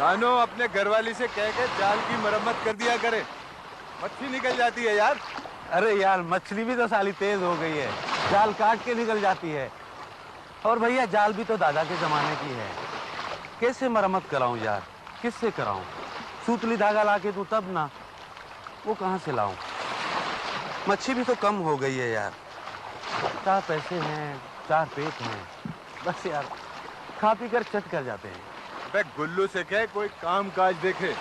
मानो अपने घरवाली से कह के जाल की मरम्मत कर दिया करे, मच्छी निकल जाती है यार। अरे यार मछली भी तो साली तेज हो गई है, जाल काट के निकल जाती है। और भैया जाल भी तो दादा के जमाने की है। कैसे मरम्मत कराऊं यार, किससे कराऊं? सूतली धागा लाके दूं तब ना, वो कहां से लाऊं? मच्छी भी तो कम हो गई है यार। 4 पैसे हैं, 4 पेट हैं, बस यार खा पी कर चट कर जाते हैं। अबे गुल्लू से कह कोई काम काज देखे।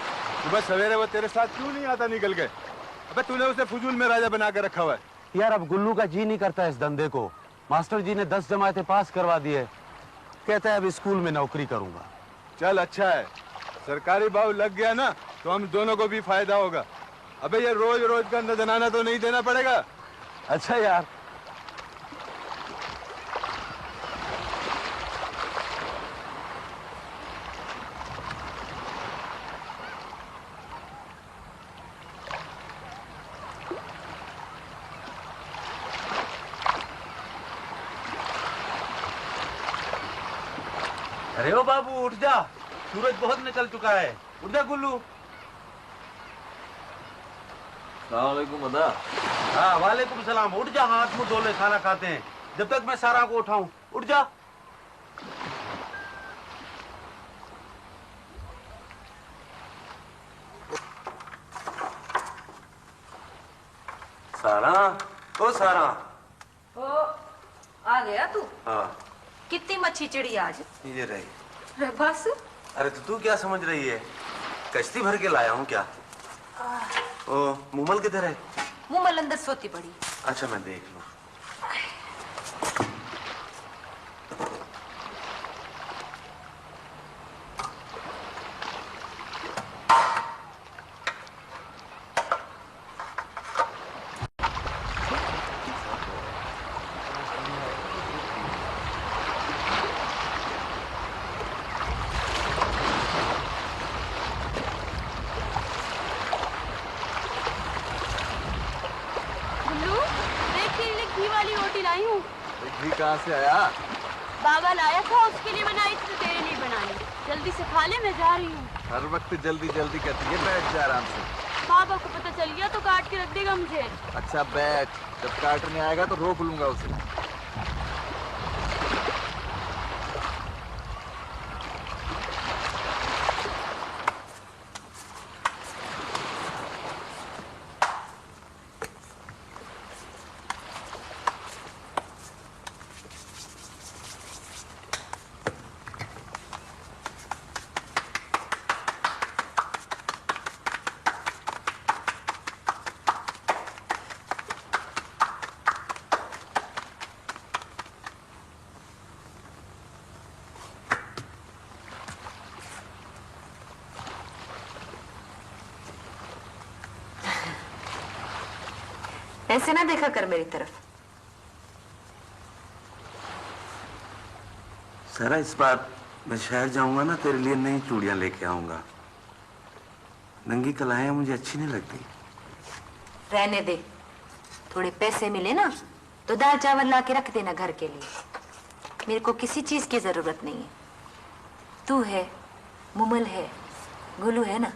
सुबह सवेरे वो तेरे साथ क्यों नहीं आता निकल के? अबे तूने उसे फजूल में राजा बना के रखा हुआ है। यार अब गुल्लू का जी नहीं करता इस धंधे को। मास्टर जी ने 10 जमातें पास करवा दी है, कहता है अब स्कूल में नौकरी करूंगा। चल अच्छा है, सरकारी भाव लग गया ना तो हम दोनों को भी फायदा होगा। अबे ये रोज रोज का नजराना तो नहीं देना पड़ेगा। अच्छा यार। अरे ओ बाबू उठ जा, सूरज बहुत निकल चुका है। उठ जा गुल्लू। अस्सलाम वालेकुम अदा। हाँ वालेकुम सलाम। उठ जा, हाथ मुंह धो ले, खाना खाते हैं। जब तक मैं सारा को उठाऊं, उठ जा। सारा, ओ सारा। ओ, आ गया तू? हाँ। कितनी मच्छी चिड़ी आज? ये रही। रे बस। अरे तो तू क्या समझ रही है, कश्ती भर के लाया हूँ क्या? ओ मुमल किधर है? मुमल अंदर सोती पड़ी। अच्छा मैं देख लूँ। घी कहाँ से आया? बाबा लाया था, उसके लिए बनाई थी, तो तेरे लिए बनाई। जल्दी से खा ले, मैं जा रही हूँ। हर वक्त जल्दी जल्दी कहती है, बैठ जा आराम से। बाबा को पता चल गया तो काट के रख देगा मुझे। अच्छा बैठ, जब काटने आएगा तो रोक लूंगा उसे। ऐसे ना देखा कर मेरी तरफ। सारा इस बार मैं शहर जाऊंगा ना, तेरे लिए नई चूड़ियां लेके आऊंगा। नंगी कलाएं मुझे अच्छी नहीं लगती। रहने दे, थोड़े पैसे मिले ना तो दाल चावल ला के रख देना घर के लिए। मेरे को किसी चीज की जरूरत नहीं है। तू है, मुमल है, गुलू है ना,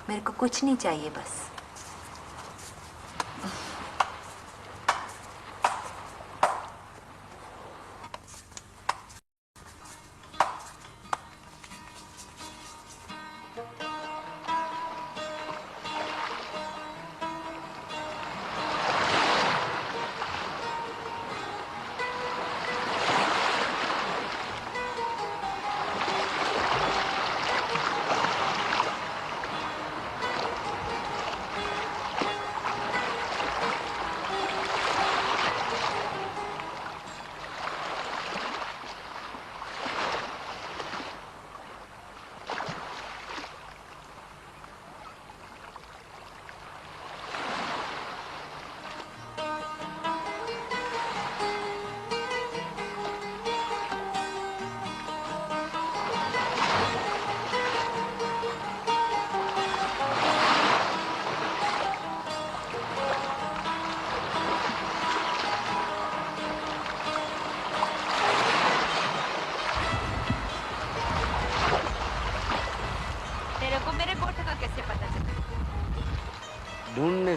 मेरे को कुछ नहीं चाहिए बस।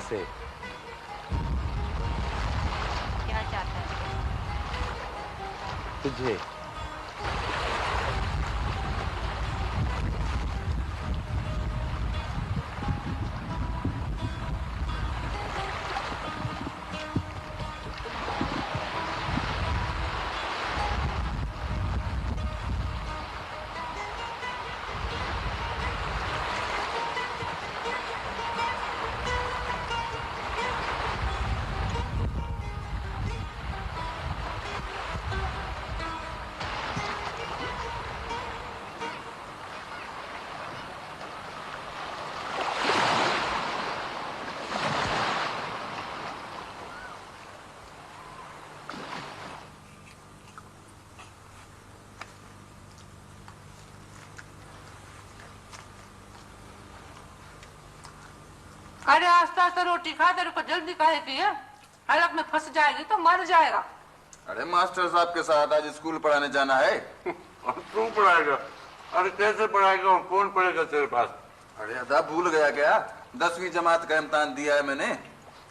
से। क्या चाहता है? तुझे। अरे आस्ता आस्ता रोटी खा, तेरे को जल्दी काहे की है? हलक में फंस जाएगी तो मर जाएगा। अरे मास्टर साहब के साथ आज स्कूल पढ़ाने जाना है। और तू पढ़ाएगा? अरे कैसे पढ़ाएगा और कौन पढ़ेगा तेरे पास? अरे अदा भूल गया क्या? 10वीं जमात का इम्तिहान दिया है मैंने।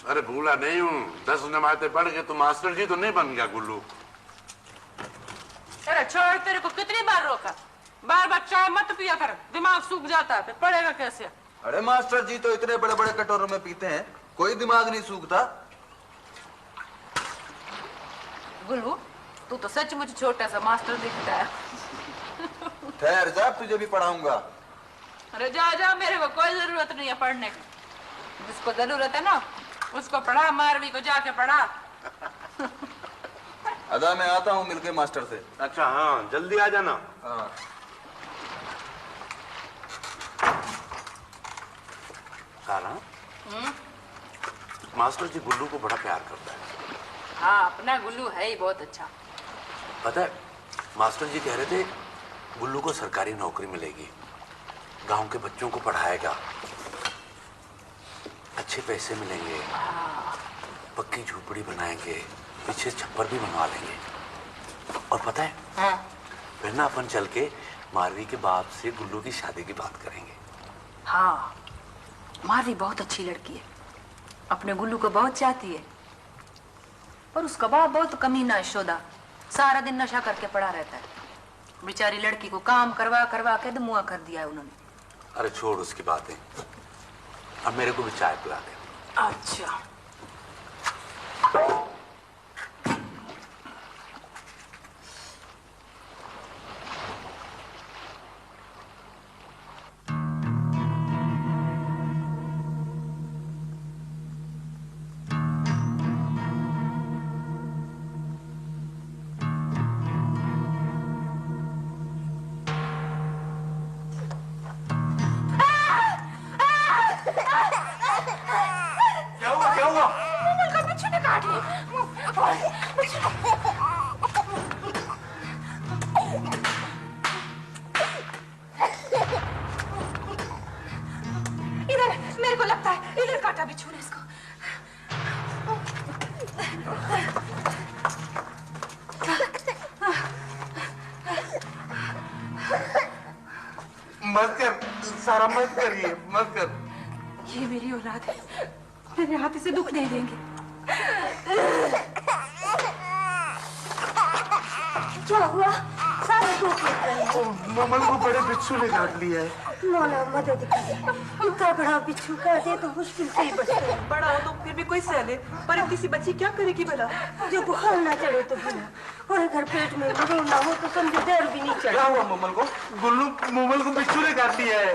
अरे भूला नहीं हूँ, 10 जमातें पढ़ के तू मास्टर जी तो नहीं बन गया गुल्लू। अरे छोड़, तेरे को कितनी बार रोका, बार बार चाय मत पिया कर, दिमाग सूख जाता है, फिर पढ़ेगा कैसे? अरे मास्टर जी तो इतने बड़े बड़े कटोरों में पीते हैं, कोई दिमाग नहीं सूखता। गुल्लू, तू तो सचमुच छोटा सा मास्टर दिखता है। ठहर जा, तुझे भी पढ़ाऊंगा। अरे जा जा, मेरे को कोई जरूरत नहीं है पढ़ने की। जिसको जरूरत है ना उसको पढ़ा, मारवी को जाके पढ़ा। अदा मैं आता हूँ मिलके मास्टर से। अच्छा हाँ, जल्दी आ जाना। हाँ। सारा मास्टर जी गुल्लू को बड़ा प्यार करता है। हाँ, अपना गुल्लू है ही बहुत अच्छा। पता है, मास्टर जी कह रहे थे गुल्लू को सरकारी नौकरी मिलेगी, गांव के बच्चों को पढ़ाएगा, अच्छे पैसे मिलेंगे, पक्की झोपड़ी बनाएंगे, पीछे छप्पर भी बनवा लेंगे। और पता है, हाँ। फिर ना अपन चल के मारवी के बाप से गुल्लू की शादी की बात करेंगे। हाँ, मारवी बहुत अच्छी लड़की है, अपने गुल्लू को बहुत चाहती है, पर उसका बाप बहुत कमीना है शोदा, सारा दिन नशा करके पड़ा रहता है। बेचारी लड़की को काम करवा करवा के मुआ कर दिया है उन्होंने। अरे छोड़ उसकी बातें, अब मेरे को भी चाय पिला दे। अच्छा। इधर, मेरे को लगता है इधर काटा बिच्छू ने इसको। मत कर सारा, मत करिए, मत कर। ये मेरी औलाद है, मेरे हाथ से दुख नहीं देंगे। क्या हुआ? सारे दुख निकल गए। ममल को बड़े बिच्छू ने काट लिया है। मौला मदद करे, इतना बड़ा बिच्छू काटे तो मुश्किल से ही बचते हैं। बड़ा हो तो फिर भी कोई सह ले, पर इतनी सी बच्ची क्या करेगी भला? जो बुखार ना चढ़े तो भला, और अगर पेट में मरोड़ ना हो तो समझो डर भी नहीं चढ़े। क्या हुआ ममल को? गुल्लू, ममल को बिच्छू ने काट लिया है।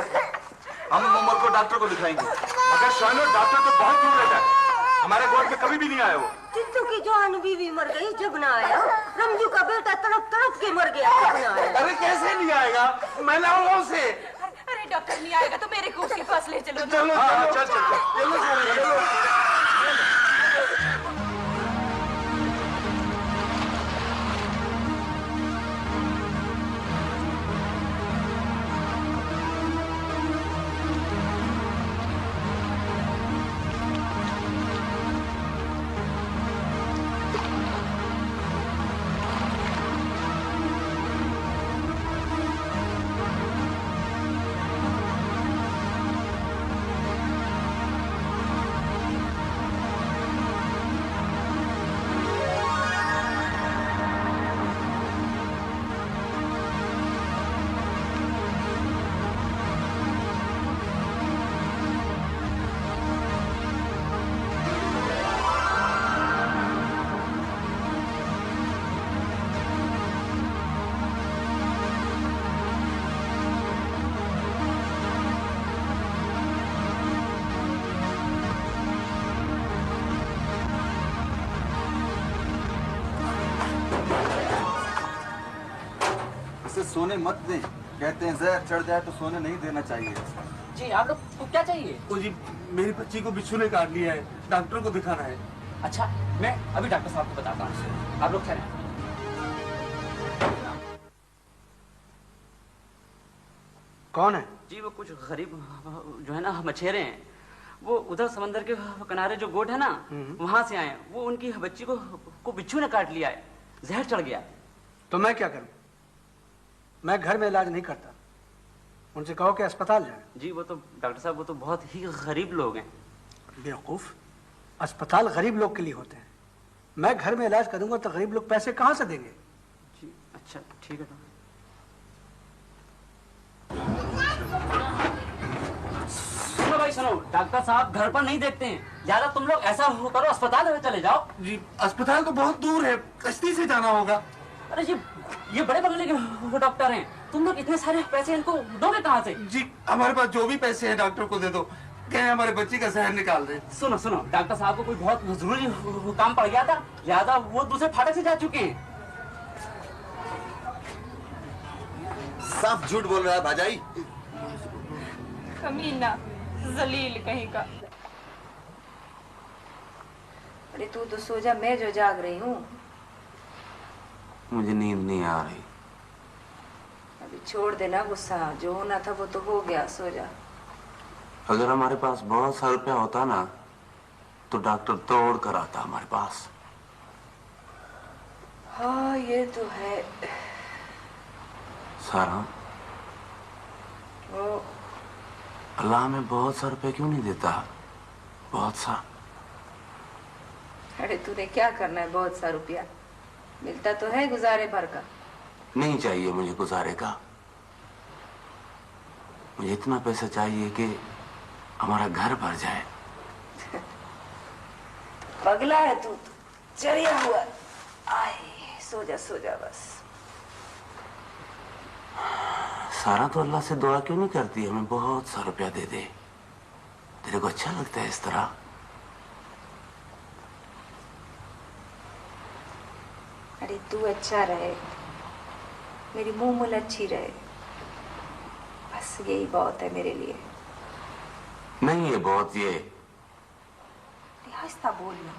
हम ममल को डॉक्टर को दिखाएंगे। मगर शानो, डॉक्टर तो बहुत दूर रहता है, हमारे वार्ड में कभी भी नहीं आया वो। चिंटू की जवान बीवी मर गई जब ना आया, रमजू का बेटा तड़प तड़प के मर गया जब ना आया। अरे कैसे नहीं आएगा, मैं लाऊंगा उसे। अरे डॉक्टर नहीं आएगा तो मेरे को उसके पास ले चलो। चलो चल चल चलो। इसे सोने मत दें। कहते हैं जहर चढ़ जाए तो सोने नहीं देना चाहिए। जी आप लोग को क्या चाहिए? वो जी मेरी बच्ची को बिच्छू ने काट लिया है, डॉक्टर को दिखाना है। अच्छा मैं अभी डॉक्टर साहब को बताता हूँ, आप लोग ठहरें। कौन है? जी वो कुछ गरीब जो है ना मछेरे हैं, वो उधर समंदर के किनारे जो गोट है ना वहां से आए। वो उनकी बच्ची को बिच्छू ने काट लिया है, जहर चढ़ गया। तो मैं क्या करूं? मैं घर में इलाज नहीं करता, उनसे कहो कि अस्पताल जाए। जी वो तो डॉक्टर साहब वो तो बहुत ही गरीब लोग हैं। बेवकूफ, अस्पताल गरीब लोग के लिए होते हैं। मैं घर में इलाज करूंगा तो गरीब लोग पैसे कहां से देंगे? जी अच्छा ठीक है डॉक्टर। सुनो भाई सुनो, डॉक्टर साहब घर पर नहीं देखते हैं, ज्यादा तुम लोग ऐसा करो अस्पताल में चले जाओ। जी अस्पताल तो बहुत दूर है, कश्ती से जाना होगा। अरे ये बड़े बंगले के डॉक्टर हैं, तुम लोग इतने सारे पैसे इनको दोगे कहाँ से? जी हमारे पास जो भी पैसे हैं डॉक्टर को दे दो, कहें हमारे बच्ची का जहर निकाल दे। सुनो सुनो, डॉक्टर साहब को कोई बहुत जरूरी काम पड़ गया था, ज्यादा वो दूसरे फाटक से जा चुके हैं। साफ झूठ बोल रहा है भाजाई। कमीना जलील कहीं का। अरे तू तो सो जा, मैं जो जाग रही हूँ। मुझे नींद नहीं आ रही। अभी छोड़ देना गुस्सा, जो होना था वो तो हो गया, सो जा। अगर हमारे पास बहुत सारा रुपया होता ना तो डॉक्टर दौड़ कर आता हमारे पास। हाँ ये तो है। सारा, वो अल्लाह हमें बहुत सा रुपया क्यों नहीं देता? बहुत सा। अरे तूने क्या करना है बहुत सा रुपया? मिलता तो है गुजारे भर का। नहीं चाहिए मुझे गुजारे का। मुझे इतना पैसा चाहिए कि हमारा घर भर जाए। पगला है तू तो, चढ़िया हुआ। आए सो जा बस। सारा तो अल्लाह से दुआ क्यों नहीं करती हमें बहुत सा रुपया दे दे? तेरे को अच्छा लगता है इस तरह? अरे तू अच्छा रहे, मेरी मुंह अच्छी रहे, बस यही बहुत है मेरे लिए। नहीं ये बहुत ये। आहिस्ता बोलना,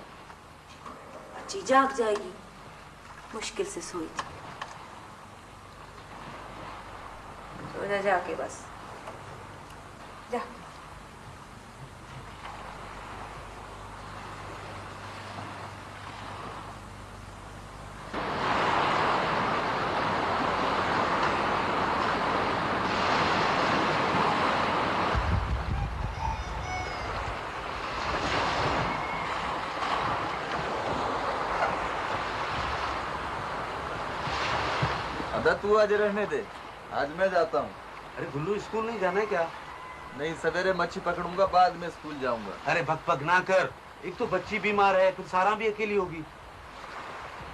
बच्ची जाग जाएगी। मुश्किल से सोई। सो जा जाके बस, जा। अदा तू आज रहने दे, आज मैं जाता हूँ। अरे गुल्लू स्कूल नहीं जाना है क्या? नहीं, सवेरे मच्छी पकड़ूंगा, बाद में स्कूल जाऊंगा। अरे भग ना कर, एक तो बच्ची बीमार है, फिर सारा भी अकेली होगी।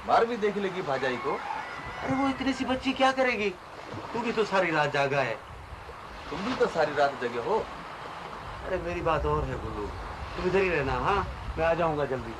बाहर भी देख लेगी भाजाई को। अरे वो इतनी सी बच्ची क्या करेगी? तू भी तो सारी रात जागा है। तुम भी तो सारी रात जगे हो। अरे मेरी बात और है गुल्लू, तुम इधर ही रहना। हाँ मैं आ जाऊंगा जल्दी।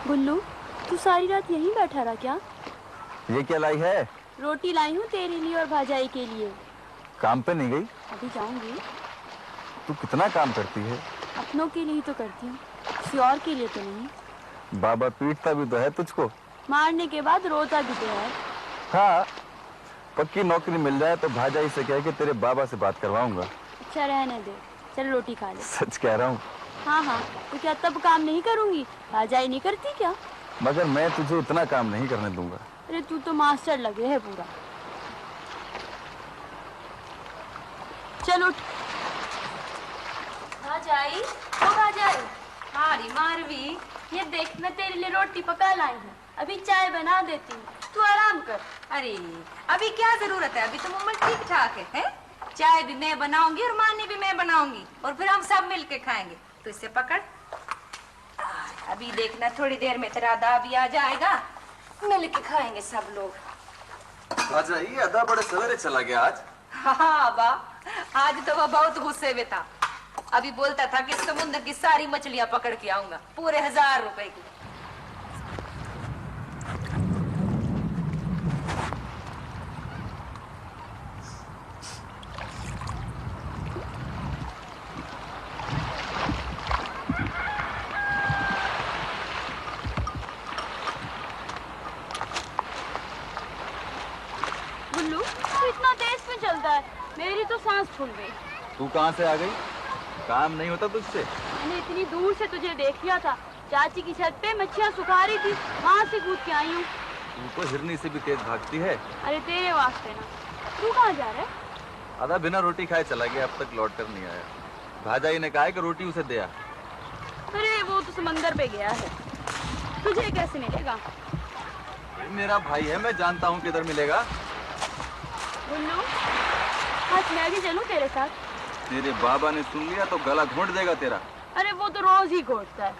गुल्लू, तू सारी रात यहीं बैठा रहा क्या? ये क्या लाई है? रोटी लाई हूँ तेरे लिए और भाजाई के लिए। काम पे नहीं गई? अभी जाऊंगी। तू कितना काम करती है? अपनों के लिए ही तो करती हूँ, किसी और के लिए तो नहीं। बाबा पीटता भी तो है तुझको, मारने के बाद रोता भी तो है। हाँ, पक्की नौकरी मिल जाए तो भाजाई से कह के तेरे बाबा से बात करवाऊंगा। अच्छा रहने दे, चल रोटी खा ले। सच कह रहा हूँ। हाँ हाँ, तो क्या तब काम नहीं करूंगी? भाजाई नहीं करती क्या? मगर मैं तुझे इतना काम नहीं करने दूंगा। अरे तू तो मास्टर लगे है पूरा। चल उठ। भाजाई, ओ भाजाई, अरे मारवी, ये देख मैं तेरे लिए रोटी पका लाई हूँ, अभी चाय बना देती हूँ, तू आराम कर। अरे अभी क्या जरूरत है, अभी तो उम्र ठीक ठाक है? चाय भी मैं बनाऊंगी और मानी भी मैं बनाऊंगी और फिर हम सब मिलके खाएंगे। तो इसे पकड़। अभी देखना थोड़ी देर में तेरा अदा भी आ जाएगा, मिलके खाएंगे सब लोग। अच्छा ये अदा बड़े सवेरे चला गया आज। हाँ बा, आज तो वह बहुत गुस्से में था। अभी बोलता था कि समुद्र की सारी मछलियां पकड़ के आऊंगा, पूरे 1000 रुपए की। गुल्लू, तू इतना तेज में चलता है, मेरी तो सांस फूल गई। तू कहाँ से आ गई? काम नहीं होता तुझसे? मैंने इतनी दूर से तुझे देख लिया था, चाची की छत पे मच्छियाँ सुखा रही थी, वहाँ से कूद के आई हूँ। तू तो हिरनी से भी तेज भागती है। अरे तेरे वास्ते ना। तू कहाँ जा रहा है? आधा बिना रोटी खाए चला गया, अब तक लौट कर नहीं आया। भाजाई ने कहा है कि रोटी उसे दे आ। अरे वो तो समंदर पे गया है, तुझे कैसे मिलेगा? मेरा भाई है, मैं जानता हूँ किधर मिलेगा। गुल्लू, आज मैं भी चलूं तेरे साथ? तेरे बाबा ने सुन लिया तो गला घोंट देगा तेरा। अरे वो तो रोज ही घोटता है।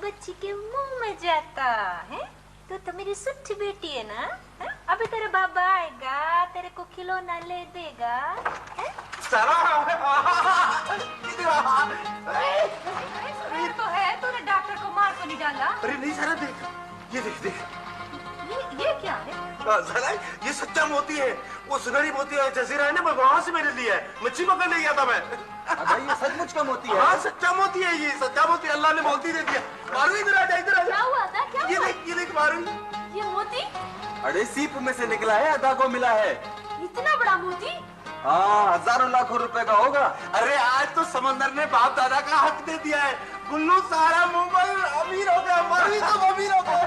बच्ची के मुंह में जाता है। तो मेरी सुच्ची बेटी है ना, है? अभी तेरे बाबा आएगा, तेरे को खिलौना ले देगा, है? तो है, तूने डॉक्टर को मार तो नहीं डाला? अरे नहीं सारा, देख ये देख देख ये क्या है? साला ये सच्चा मोती है, वो सुनहरी मोती है जजीरा है ना, मैं वहाँ से मैंने लिया है, मच्छी पकड़ ले गया था मैं। अच्छा ये सचमुच का मोती है? हाँ सच्चा मोती है, ये सच्चा मोती अल्लाह ने मोती दे दिया। मारू इधर आ जा, इधर आ जा। क्या हुआ था? क्या हुआ? ये देख मारू। ये मोती? अरे सीप में से निकला है, अदा को मिला है। इतना बड़ा मोती? हाँ, हजारों लाखों रुपए का होगा। अरे आज तो समंदर ने बाप दादा का हक दे दिया है, गुल्लू सारा मुंबई अमीर हो गया, मरवी सब अमीर हो गया।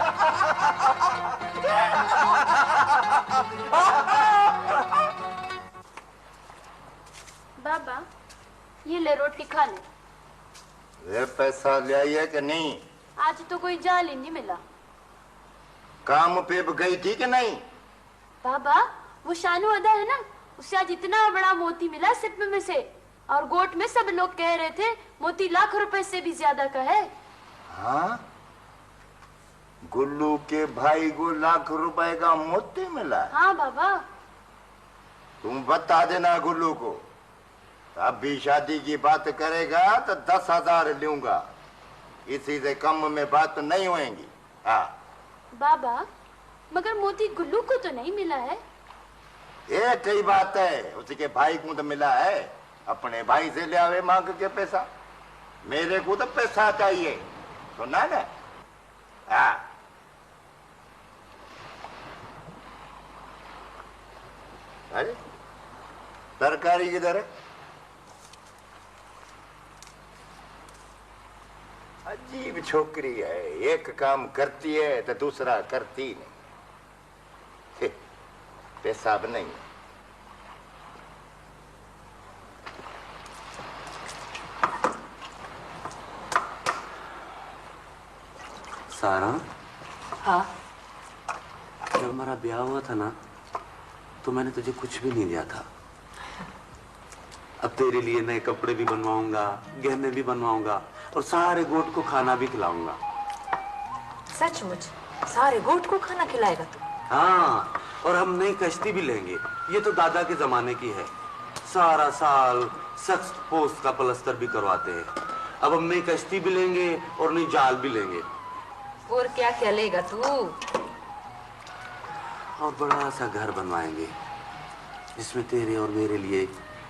बाबा ये ले रोटी खा ले। वे पैसा ले आई है कि नहीं? आज तो कोई जाल ही नहीं मिला। काम पे गई थी कि नहीं? बाबा वो शानू अदा है ना, उससे आज इतना बड़ा मोती मिला सिप में से, और गोट में सब लोग कह रहे थे मोती लाख रुपए से भी ज्यादा का है। हाँ गुल्लू के भाई को लाख रुपए का मोती मिला। हाँ बाबा। तुम बता देना गुल्लू को, अब भी शादी की बात करेगा तो 10,000 लूंगा, इसी से कम में बात नहीं होएगी। हाँ बाबा, मगर मोती गुल्लू को तो नहीं मिला है। ये कई बात है, उसके भाई को तो मिला है, अपने भाई से ले आवे मांग के पैसा। मेरे को तो पैसा चाहिए, सुना ना? हाँ अरे तरकारी किधर है? अजीब छोकरी है, एक काम करती है तो दूसरा करती नहीं। पेशाब नहीं। सारा, हाँ जब हमारा ब्याह हुआ था ना तो मैंने तुझे कुछ भी नहीं दिया था। अब तेरे लिए नए कपड़े भी बनवाऊंगा, गहने भी बनवाऊंगा और सारे गोट को खाना भी खिलाऊंगा। सचमुच सारे गोट को खाना खिलाएगा तू? हाँ, और हम नई कश्ती भी लेंगे, ये तो दादा के जमाने की है। सारा साल सख्त पोस्ट का प्लस्तर भी करवाते हैं। अब हम नई कश्ती भी लेंगे और नई जाल भी लेंगे। और क्या क्या लेगा तू? और बड़ा सा घर बनवाएंगे जिसमें तेरे और मेरे लिए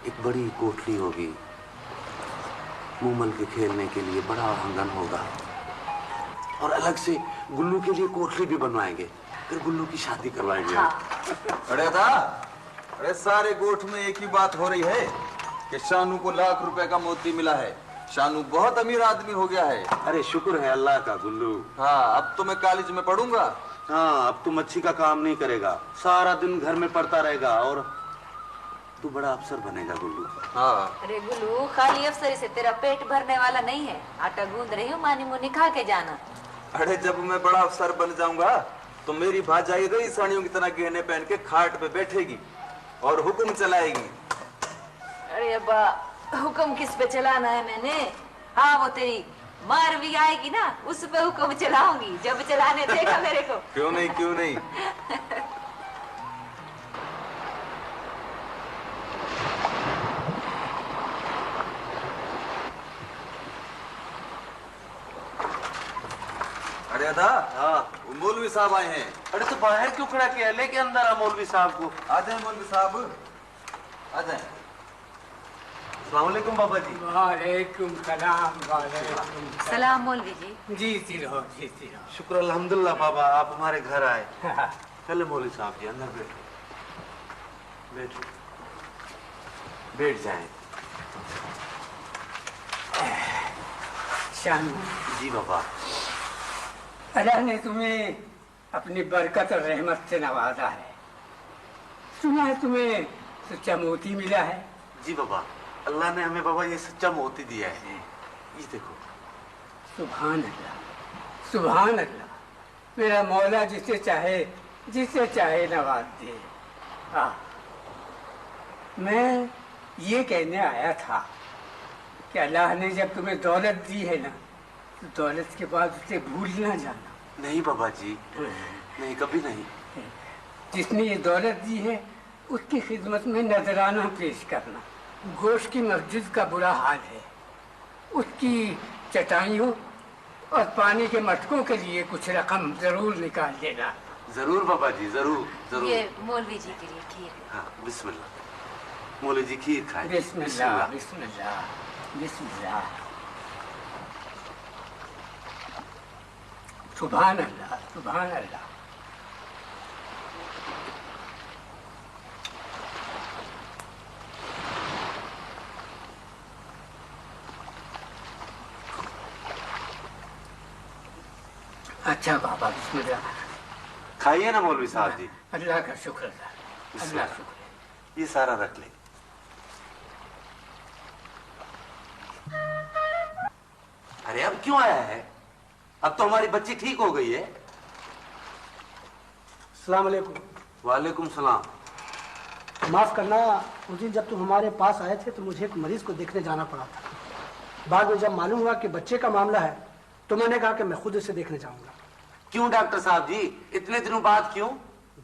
एक बड़ी कोठरी होगी। मूमल के खेलने के लिए बड़ा आंगन होगा और अलग से गुल्लू के लिए कोठरी भी बनवाएंगे। फिर गुल्लू की शादी करवाएंगे। हाँ। अरे सारे गोठ में एक ही बात हो रही है कि शानू को लाख रुपए का मोती मिला है। शानू बहुत अमीर आदमी हो गया है। अरे शुक्र है अल्लाह का गुल्लू। हाँ, अब तो मैं कॉलेज में पढ़ूंगा। हाँ, अब तू मच्छी का काम नहीं करेगा, सारा दिन घर में पढ़ता रहेगा और तू बड़ा अफसर बनेगा गुल्लू। हाँ। अरे गुल्लू, खाली अफसरी से तेरा पेट भरने वाला नहीं है। आटा गूंद रही हूँ, मानी मुनी खा के जाना। अरे जब मैं बड़ा अफसर बन जाऊंगा तो मेरी भाजाई रही साड़ियों की तरह गहने पहन के खाट पे बैठेगी और हुक्म चलाएगी। अरे अब्बा, हुक्म किस पे चलाना है मैंने? हाँ, वो तेरी मार भी आएगी ना, उस पे हुक्म चलाऊंगी। जब चलाने देगा मेरे को। क्यों नहीं, क्यों नहीं। अरे अदा, हाँ, वो मौलवी साहब आए हैं। अरे तो बाहर क्यों खड़ा किया? लेके अंदर आ मौलवी साहब को। आ जाए मौलवी साहब, आ जाए। अस्सलाम वालेकुम बाबा जी। वालेकुम सलाम। वालेकुम सलाम मौलवी जी। जीती रहो, जीती रहो। शुक्र अल्हम्दुलिल्लाह बाबा, आप हमारे घर आए। चले मौलवी साहब जी, अंदर बैठो, बैठो, बैठ जाएं। शानू जी बाबा। अल्लाह ने तुम्हें अपनी बरकत और रहमत से नवाजा है। सुना है तुम्हें सच्चा मोती मिला है। जी बाबा, अल्लाह ने हमें बाबा ये सच्चा मोती दिया है। ये देखो। सुभान अल्लाह, सुभान अल्लाह। मेरा मौला जिसे चाहे नवाज दे। मैं ये कहने आया था कि अल्लाह ने जब तुम्हें दौलत दी है ना, तो दौलत के बाद उसे भूल ना जाना। नहीं बाबा जी, नहीं, कभी नहीं। जिसने ये दौलत दी है उसकी खिदमत में नजराना पेश करना। गोश्त की मस्जिद का बुरा हाल है, उसकी चटाइयों और पानी के मटकों के लिए कुछ रकम जरूर निकाल देना। जरूर बाबा जी, जरूर जरूर। ये मौलवी जी के लिए खीर। हाँ, बिस्मिल्लाह। मौलवी जी खीर खाए। बिस्मिल्लाह, बिस्मिल्लाह, बिस्मिल्लाह। सुभान अल्लाह, सुभान अल्लाह। अच्छा बाबा, बिस्मिल्लाह। खाइए ना मौलवी साहब जी। अल्लाह का शुक्र है, अल्लाह का शुक्र है। ये सारा रख ले। अरे अब क्यों आया है? अब तो हमारी बच्ची ठीक हो गई है। अस्सलाम वालेकुम। वालेकुम सलाम। माफ करना, उस दिन जब तुम हमारे पास आए थे तो मुझे एक मरीज को देखने जाना पड़ा था। बाद में जब मालूम हुआ कि बच्चे का मामला है तो मैंने कहा कि मैं खुद इसे देखने जाऊंगा। क्यों डॉक्टर साहब जी, इतने दिनों बाद क्यों?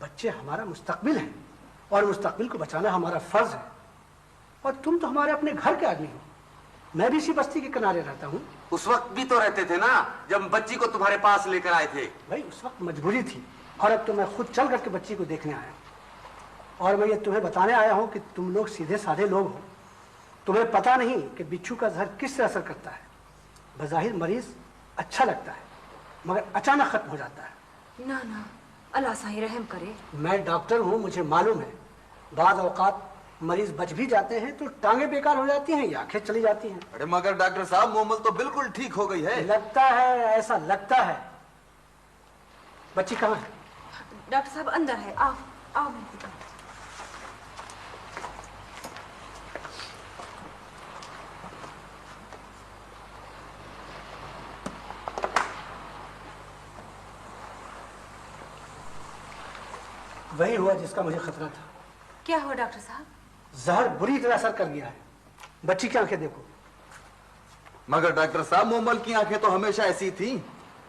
बच्चे हमारा मुस्तकबिल है और मुस्तकबिल को बचाना हमारा फर्ज है। और तुम तो हमारे अपने घर के आदमी हो। मैं भी इसी बस्ती के किनारे रहता हूँ। उस वक्त भी तो रहते थे ना, जब बच्ची को तुम्हारे पास लेकर आए थे। भाई उस वक्त मजबूरी थी, और अब तो मैं खुद चल करके बच्ची को देखने आया। और मैं ये तुम्हें बताने आया हूँ कि तुम लोग सीधे साधे लोग हो। तुम्हें पता नहीं कि बिच्छू का जहर किस तरह असर करता है। बज़ाहिर मरीज अच्छा लगता है, मगर अचानक खत्म हो जाता है। ना ना, अल्लाह साईं रहम करे। मैं डॉक्टर हूँ, मुझे मालूम है बाज़ औक़ात मरीज बच भी जाते हैं तो टांगे बेकार हो जाती हैं या आंखें चली जाती हैं। अरे मगर डॉक्टर साहब, मोमल तो बिल्कुल ठीक हो गई है। लगता है, ऐसा लगता है। बच्ची कहाँ है? डॉक्टर साहब अंदर है। आओ आओ मेरे पिता। वही हुआ जिसका मुझे खतरा था। क्या हुआ डॉक्टर साहब? जहर बुरी तरह असर कर गया है। बच्ची की आंखें देखो। मगर डॉक्टर साहब, मोमल की आंखें तो हमेशा ऐसी थी।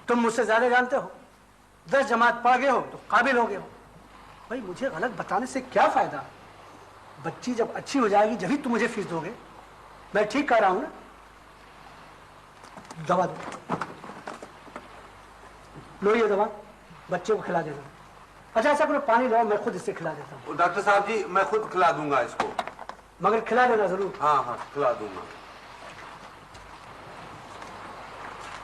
तुम मुझसे ज्यादा जानते हो। 10 जमात पढ़ गए हो तो काबिल हो गए हो। भाई मुझे गलत बताने से क्या फायदा? बच्ची जब अच्छी हो जाएगी जब ही तुम मुझे फीस दोगे। मैं ठीक कह रहा हूं ना? दवा दो। लो ये दवा, बच्चे को खिला देना। अच्छा ऐसा करो, पानी लो, मैं खुद इससे खिला देता हूँ। डॉक्टर साहब जी, मैं खुद खिला दूंगा इसको। मगर खिला देना जरूर। हाँ हाँ, खिला दूंगा।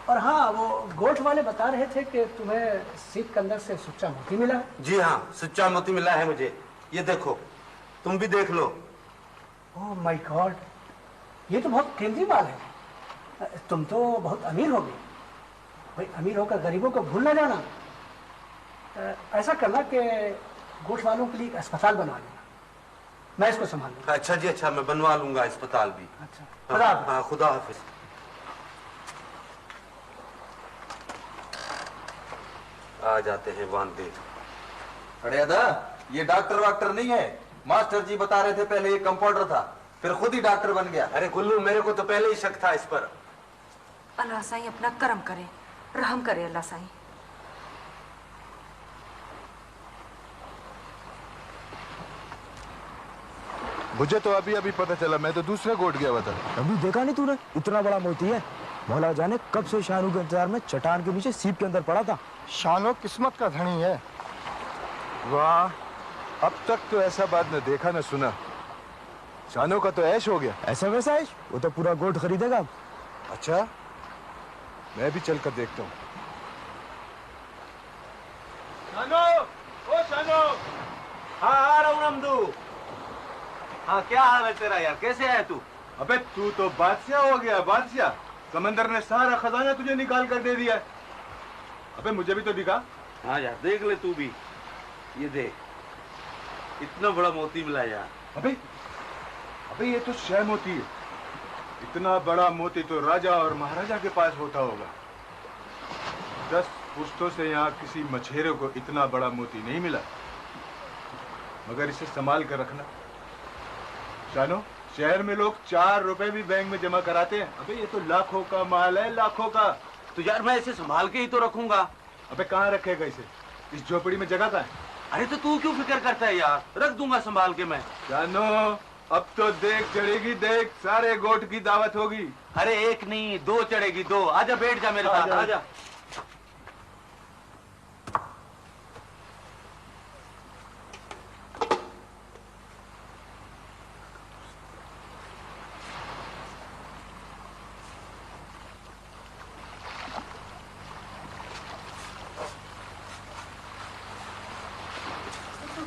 और हाँ, वो गोठ वाले बता रहे थे कि तुम्हें सीट के अंदर से सुच्चा मोती मिला है। जी हाँ, सच्चा मोती मिला है मुझे। ये देखो, तुम भी देख लो। ओह माय गॉड, ये तो बहुत कीमती माल है। तुम तो बहुत अमीर हो गए। भाई अमीर होकर गरीबों को भूल ना जाना। ऐसा करना कि गोठ वालों के लिए एक अस्पताल बनवा लेना, मैं इसको संभाल लूंगा। अच्छा जी, अच्छा, मैं बनवा लूंगा अस्पताल भी। अच्छा, खुदा हाफिज। हाँ, खुदा हाफिज। आ जाते हैं वांदे। अरे अदा, ये डॉक्टर वाक्टर नहीं है। मास्टर जी बता रहे थे पहले ये कंपाउंडर था, फिर खुद ही डॉक्टर बन गया। अरे गुल्लू, मेरे को तो पहले ही शक था इस पर। अल्लाह साईं अपना करम करे, रहम करे अल्लाह साईं। मुझे तो अभी अभी पता चला, मैं तो दूसरे गोट गया हुआ था। अभी देखा नहीं तूने? इतना बड़ा मोती है। मौला जाने कब से शानू के इंतजार में चट्टान के नीचे सीप के अंदर पड़ा था। शानो किस्मत का धनी है। वाह, अब तक तो ऐसा बात न देखा न सुना। शानो का तो ऐश हो गया। ऐसा वैसा ऐश? वो तो पूरा गोट खरीदेगा। अच्छा, मैं भी चलकर देखता हूँ। शानो, ओ शानो। हाँ आ रहा हूँ नमदू। हाँ, क्या हाल है तेरा यार? कैसे है तू? अबे तू तो बादशाह हो गया, बादशाह। समंदर ने सारा खजाना तुझे निकाल कर दे दिया है। अबे मुझे भी तो दिखा। हाँ यार, देख ले तू भी। ये देख, इतना बड़ा मोती मिला यार। अबे अबे ये तो शह मोती है। इतना बड़ा मोती तो राजा और महाराजा के पास होता होगा। 10 पुश्तों से यहाँ किसी मछेरे को इतना बड़ा मोती नहीं मिला। मगर इसे संभाल कर रखना। शानो, शहर में लोग 4 रुपए भी बैंक में जमा कराते हैं। अबे ये तो लाखों का माल है, लाखों का। तो यार मैं इसे संभाल के ही तो रखूंगा। अबे कहाँ रखेगा इसे? इस झोपड़ी में जगह कहाँ है? अरे तो तू क्यों फिक्र करता है यार? रख दूंगा संभाल के मैं। शानो, अब तो देख चढ़ेगी, देख सारे गोट की दावत होगी। अरे एक नहीं, 2 चढ़ेगी, 2। आजा बैठ जा मेरे साथ, आजा।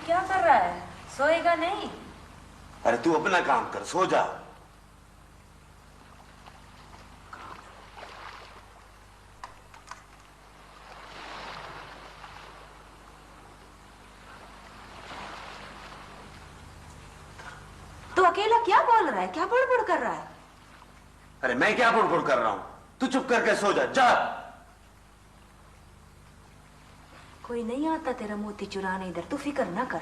क्या कर रहा है? सोएगा नहीं? अरे तू अपना काम कर, सो जा। तो अकेला क्या बोल रहा है? क्या बुड़बुड़ कर रहा है? अरे मैं क्या बुड़बुड़ कर रहा हूं? तू चुप करके सो जा, जा। कोई नहीं आता तेरा मोती चुराने इधर, तू फिक्र ना कर।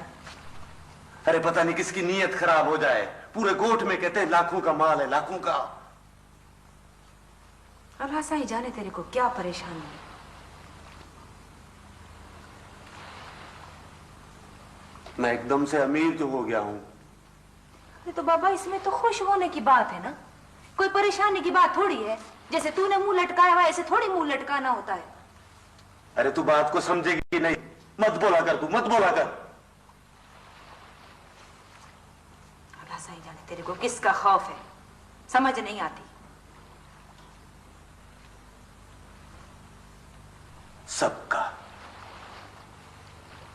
अरे पता नहीं किसकी नीयत खराब हो जाए। पूरे गोठ में कहते हैं लाखों का माल है, लाखों का। अल्लाह साईं जाने तेरे को क्या परेशानी है। मैं एकदम से अमीर क्यों हो गया हूँ? अरे तो बाबा इसमें तो खुश होने की बात है ना, कोई परेशानी की बात थोड़ी है। जैसे तूने मुंह लटकाया हुआ ऐसे थोड़ी मुंह लटकाना होता है। अरे तू बात को समझेगी नहीं, मत बोला कर, तू मत बोला कर। अल्लाह सही जाने तेरे को किसका खौफ है, समझ नहीं आती। सबका।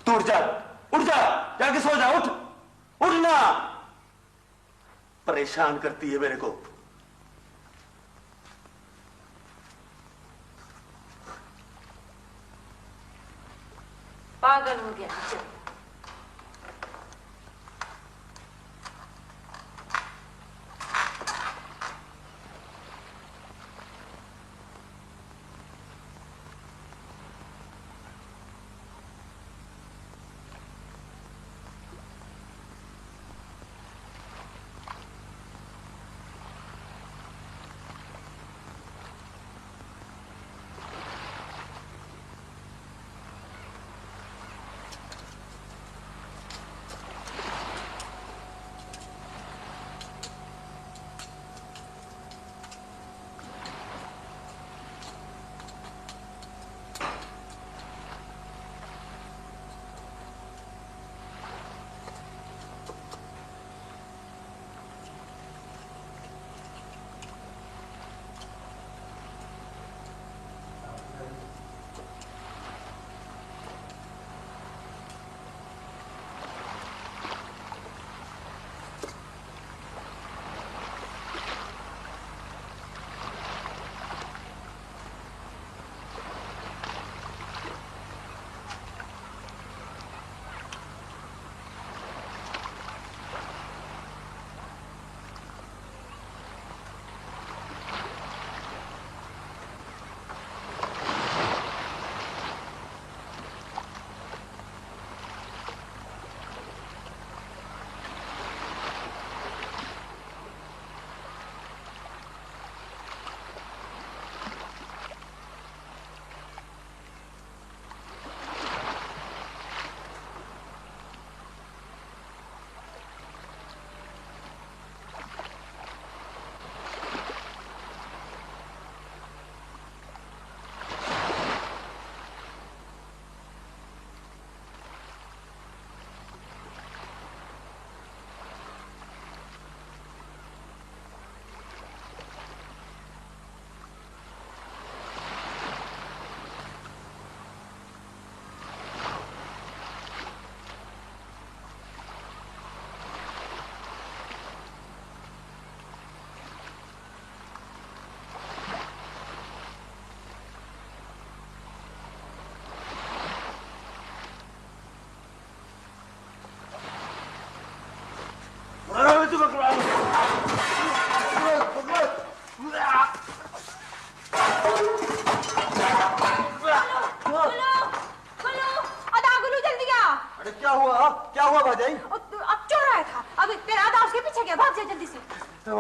तू उठ जा, उठ जा, जाके सो जा, उठ, उठना। परेशान करती है मेरे को। पागल हो गया। चल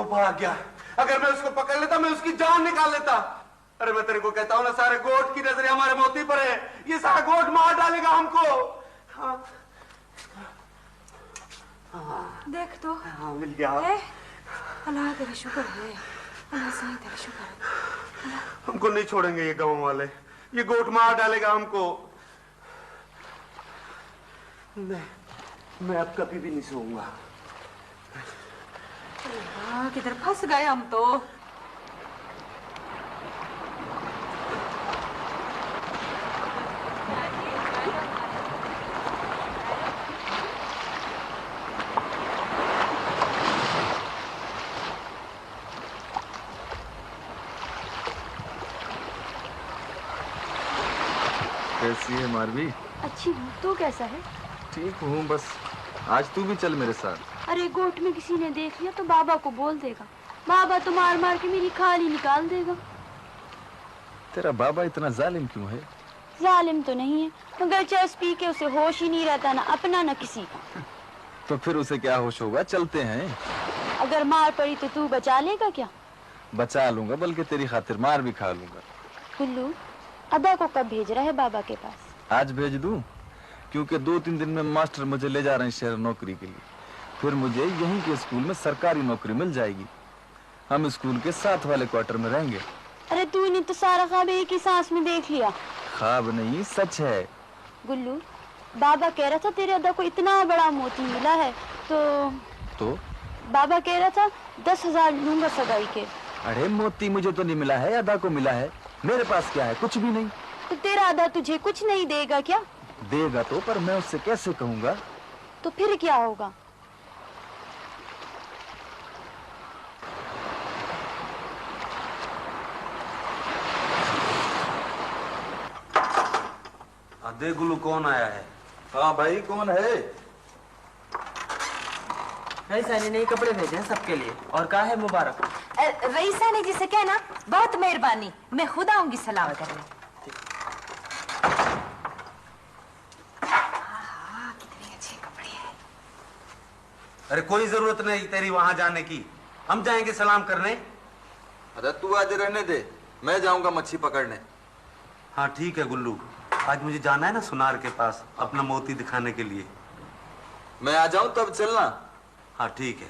भाग गया। अगर मैं उसको पकड़ लेता मैं उसकी जान निकाल लेता। अरे मैं तेरे को कहता हूँ ना, सारे गोट की नजरें हमारे मोती पर है। ये सारा गोट मार डालेगा हमको। हाँ। देख तो। हाँ, मिल गया। अल्लाह तेरा शुक्र है, अल्लाह सही तेरा शुक्र है। हमको नहीं छोड़ेंगे ये गांव वाले, ये गोट मार डालेगा हमको। मैं अब कभी भी नहीं सोऊंगा। किधर फंस गए हम तो। कैसी है मारवी? अच्छी हूँ, तू कैसा है? ठीक हूँ, बस आज तू भी चल मेरे साथ। अरे गोट में किसी ने देख लिया तो बाबा को बोल देगा। बाबा तो मार मार के मेरी खाल ही निकाल देगा। तेरा बाबा इतना जालिम क्यों है? जालिम तो नहीं है, मगर चर्च पी के उसे होश ही नहीं रहता, ना अपना ना किसी का। तो फिर उसे क्या होश होगा? चलते हैं। अगर मार पड़ी तो तू बचा लेगा क्या? बचा लूंगा, बल्कि तेरी खातिर मार भी खा लूंगा। गुल्लू, अदा को कब भेज रहा है बाबा के पास? आज भेज दूं? क्योंकि 2-3 दिन में मास्टर मुझे ले जा रहे हैं शहर नौकरी के लिए। फिर मुझे यहीं के स्कूल में सरकारी नौकरी मिल जाएगी। हम स्कूल के साथ वाले क्वार्टर में रहेंगे। अरे तूने तो सारा ख्वाब एक ही सांस में देख लिया। ख्वाब नहीं, सच है। गुल्लू, बाबा कह रहा था तेरे अदा को इतना बड़ा मोती मिला है तो बाबा कह रहा था 10,000 लूंगा सगाई के। अरे मोती मुझे तो नहीं मिला है, अदा को मिला है। मेरे पास क्या है? कुछ भी नहीं। तो तेरा अदा तुझे कुछ नहीं देगा क्या? देगा तो, पर मैं उससे कैसे कहूँगा? तो फिर क्या होगा? दे गुल्लू, कौन आया है? हाँ भाई, कौन है? रईसा ने नए कपड़े भेजे हैं सबके लिए और कहा है मुबारक। रईसा ने जिसे कहना बहुत मेहरबानी, मैं खुद आऊंगी सलाम करने। कितने अच्छे कपड़े हैं। अरे कोई जरूरत नहीं तेरी वहां जाने की, हम जाएंगे सलाम करने। अरे तू आज रहने दे, मैं जाऊंगा मच्छी पकड़ने। हाँ ठीक है गुल्लू, आज मुझे जाना है ना सुनार के पास अपना मोती दिखाने के लिए। मैं आ जाऊं तब चलना। हाँ ठीक है।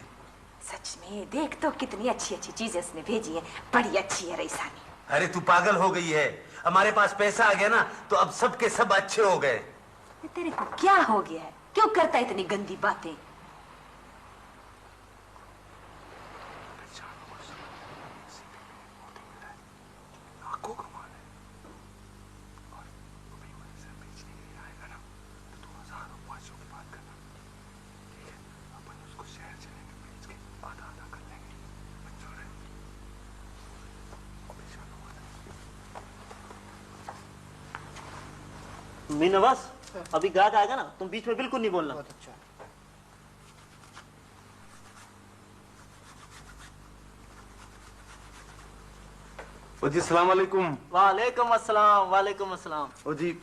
सच में देख तो कितनी अच्छी अच्छी चीजें उसने भेजी है, बड़ी अच्छी है रईसा ने। अरे तू पागल हो गई है, हमारे पास पैसा आ गया ना तो अब सबके सब अच्छे हो गए। तेरे को क्या हो गया है? क्यों करता है इतनी गंदी बातें? मीनवास, अभी गाहक आएगा ना, तुम बीच में बिल्कुल नहीं बोलना। बहुत अच्छा। ओ जी सलाम वालेकुम। वालेकुम अस्सलाम। वालेकुम अस्सलाम। ओ जी,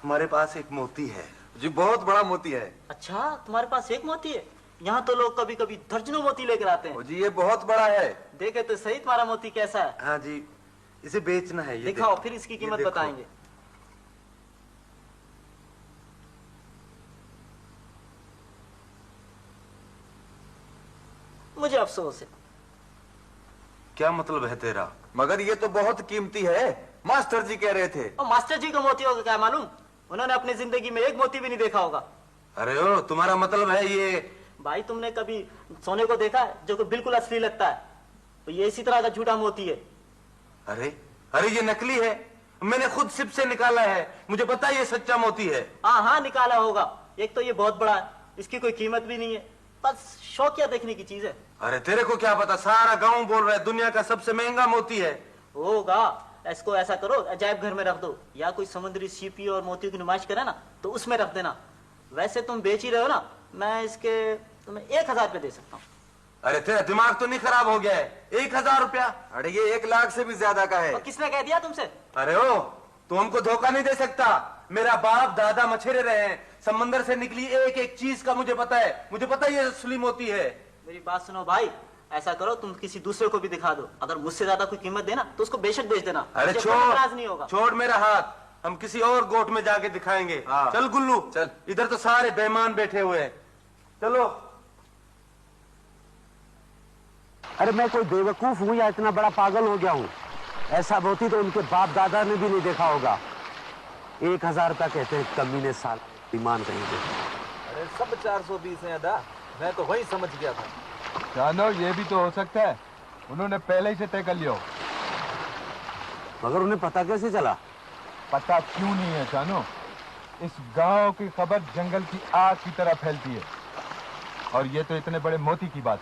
हमारे पास एक मोती है। जी बहुत बड़ा मोती है। अच्छा, तुम्हारे पास एक मोती है? यहाँ तो लोग कभी कभी दर्जनों मोती लेकर आते हैं। जी ये बहुत बड़ा है। देखे तो सही तुम्हारा मोती कैसा है। हाँ जी, इसे बेचना है। ये दिखाओ, फिर इसकी कीमत बताएंगे। मुझे अफसोस है। क्या मतलब है तेरा? मगर ये तो बहुत कीमती है, मास्टर जी कह रहे थे। और मास्टर जी का मोती होगा क्या मालूम? उन्होंने अपनी जिंदगी में एक मोती भी नहीं देखा होगा। अरे ओ, तुम्हारा मतलब है ये? भाई तुमने कभी सोने को देखा है जो कि बिल्कुल असली लगता है? तो ये इसी तरह का झूठा मोती है। अरे अरे ये नकली है, मैंने खुद सिप से निकाला है, मुझे पता है ये सच्चा मोती है। हाँ हाँ निकाला होगा। एक तो ये बहुत बड़ा है, इसकी कोई कीमत भी नहीं है, बस शौकिया देखने की चीज है। अरे तेरे को क्या पता, सारा गांव बोल रहा है दुनिया का सबसे महंगा मोती है। होगा। इसको ऐसा करो, अजायब घर में रख दो, या कोई समुद्री सीपी और मोतियों की नुमाइश करे ना तो उसमें रख देना। वैसे तुम बेच ही रहे हो ना, मैं इसके तुम्हें 1,000 रुपए दे सकता हूँ। अरे तेरा दिमाग तो नहीं खराब हो गया है? 1,000 रुपया? अरे ये 1 लाख से भी ज्यादा का है। और किसने कह दिया तुमसे? अरे ओ, तू हमको धोखा नहीं दे सकता। मेरा बाप दादा मछेरे रहे हैं, समंदर से निकली एक एक चीज का मुझे पता है, मुझे पता है ये असली मोती है। मेरी बात सुनो भाई, ऐसा करो तुम किसी दूसरे को भी दिखा दो, अगर मुझसे ज्यादा कोई कीमत देना तो उसको बेशक बेच देना। अरे नहीं होगा। छोड़ मेरा हाथ, हम किसी और गोट में जाके दिखाएंगे। चल गुल्लू चल, इधर तो सारे बेईमान बैठे हुए हैं, चलो। अरे मैं कोई बेवकूफ हूं या इतना बड़ा पागल हो गया हूं? ऐसा मोती तो उनके बाप दादा ने भी नहीं देखा होगा। 1,000 रुपया कहते हैं कमीने, साल ईमान कहेंगे। अरे सब 420 है अदा, मैं तो वही समझ गया था। जानो ये भी तो हो सकता है उन्होंने पहले ही से तय कर लिया हो। मगर उन्हें पता कैसे चला? पता क्यों नहीं है जानो, इस गांव की खबर जंगल की आग की तरह फैलती है, और ये तो इतने बड़े मोती की बात।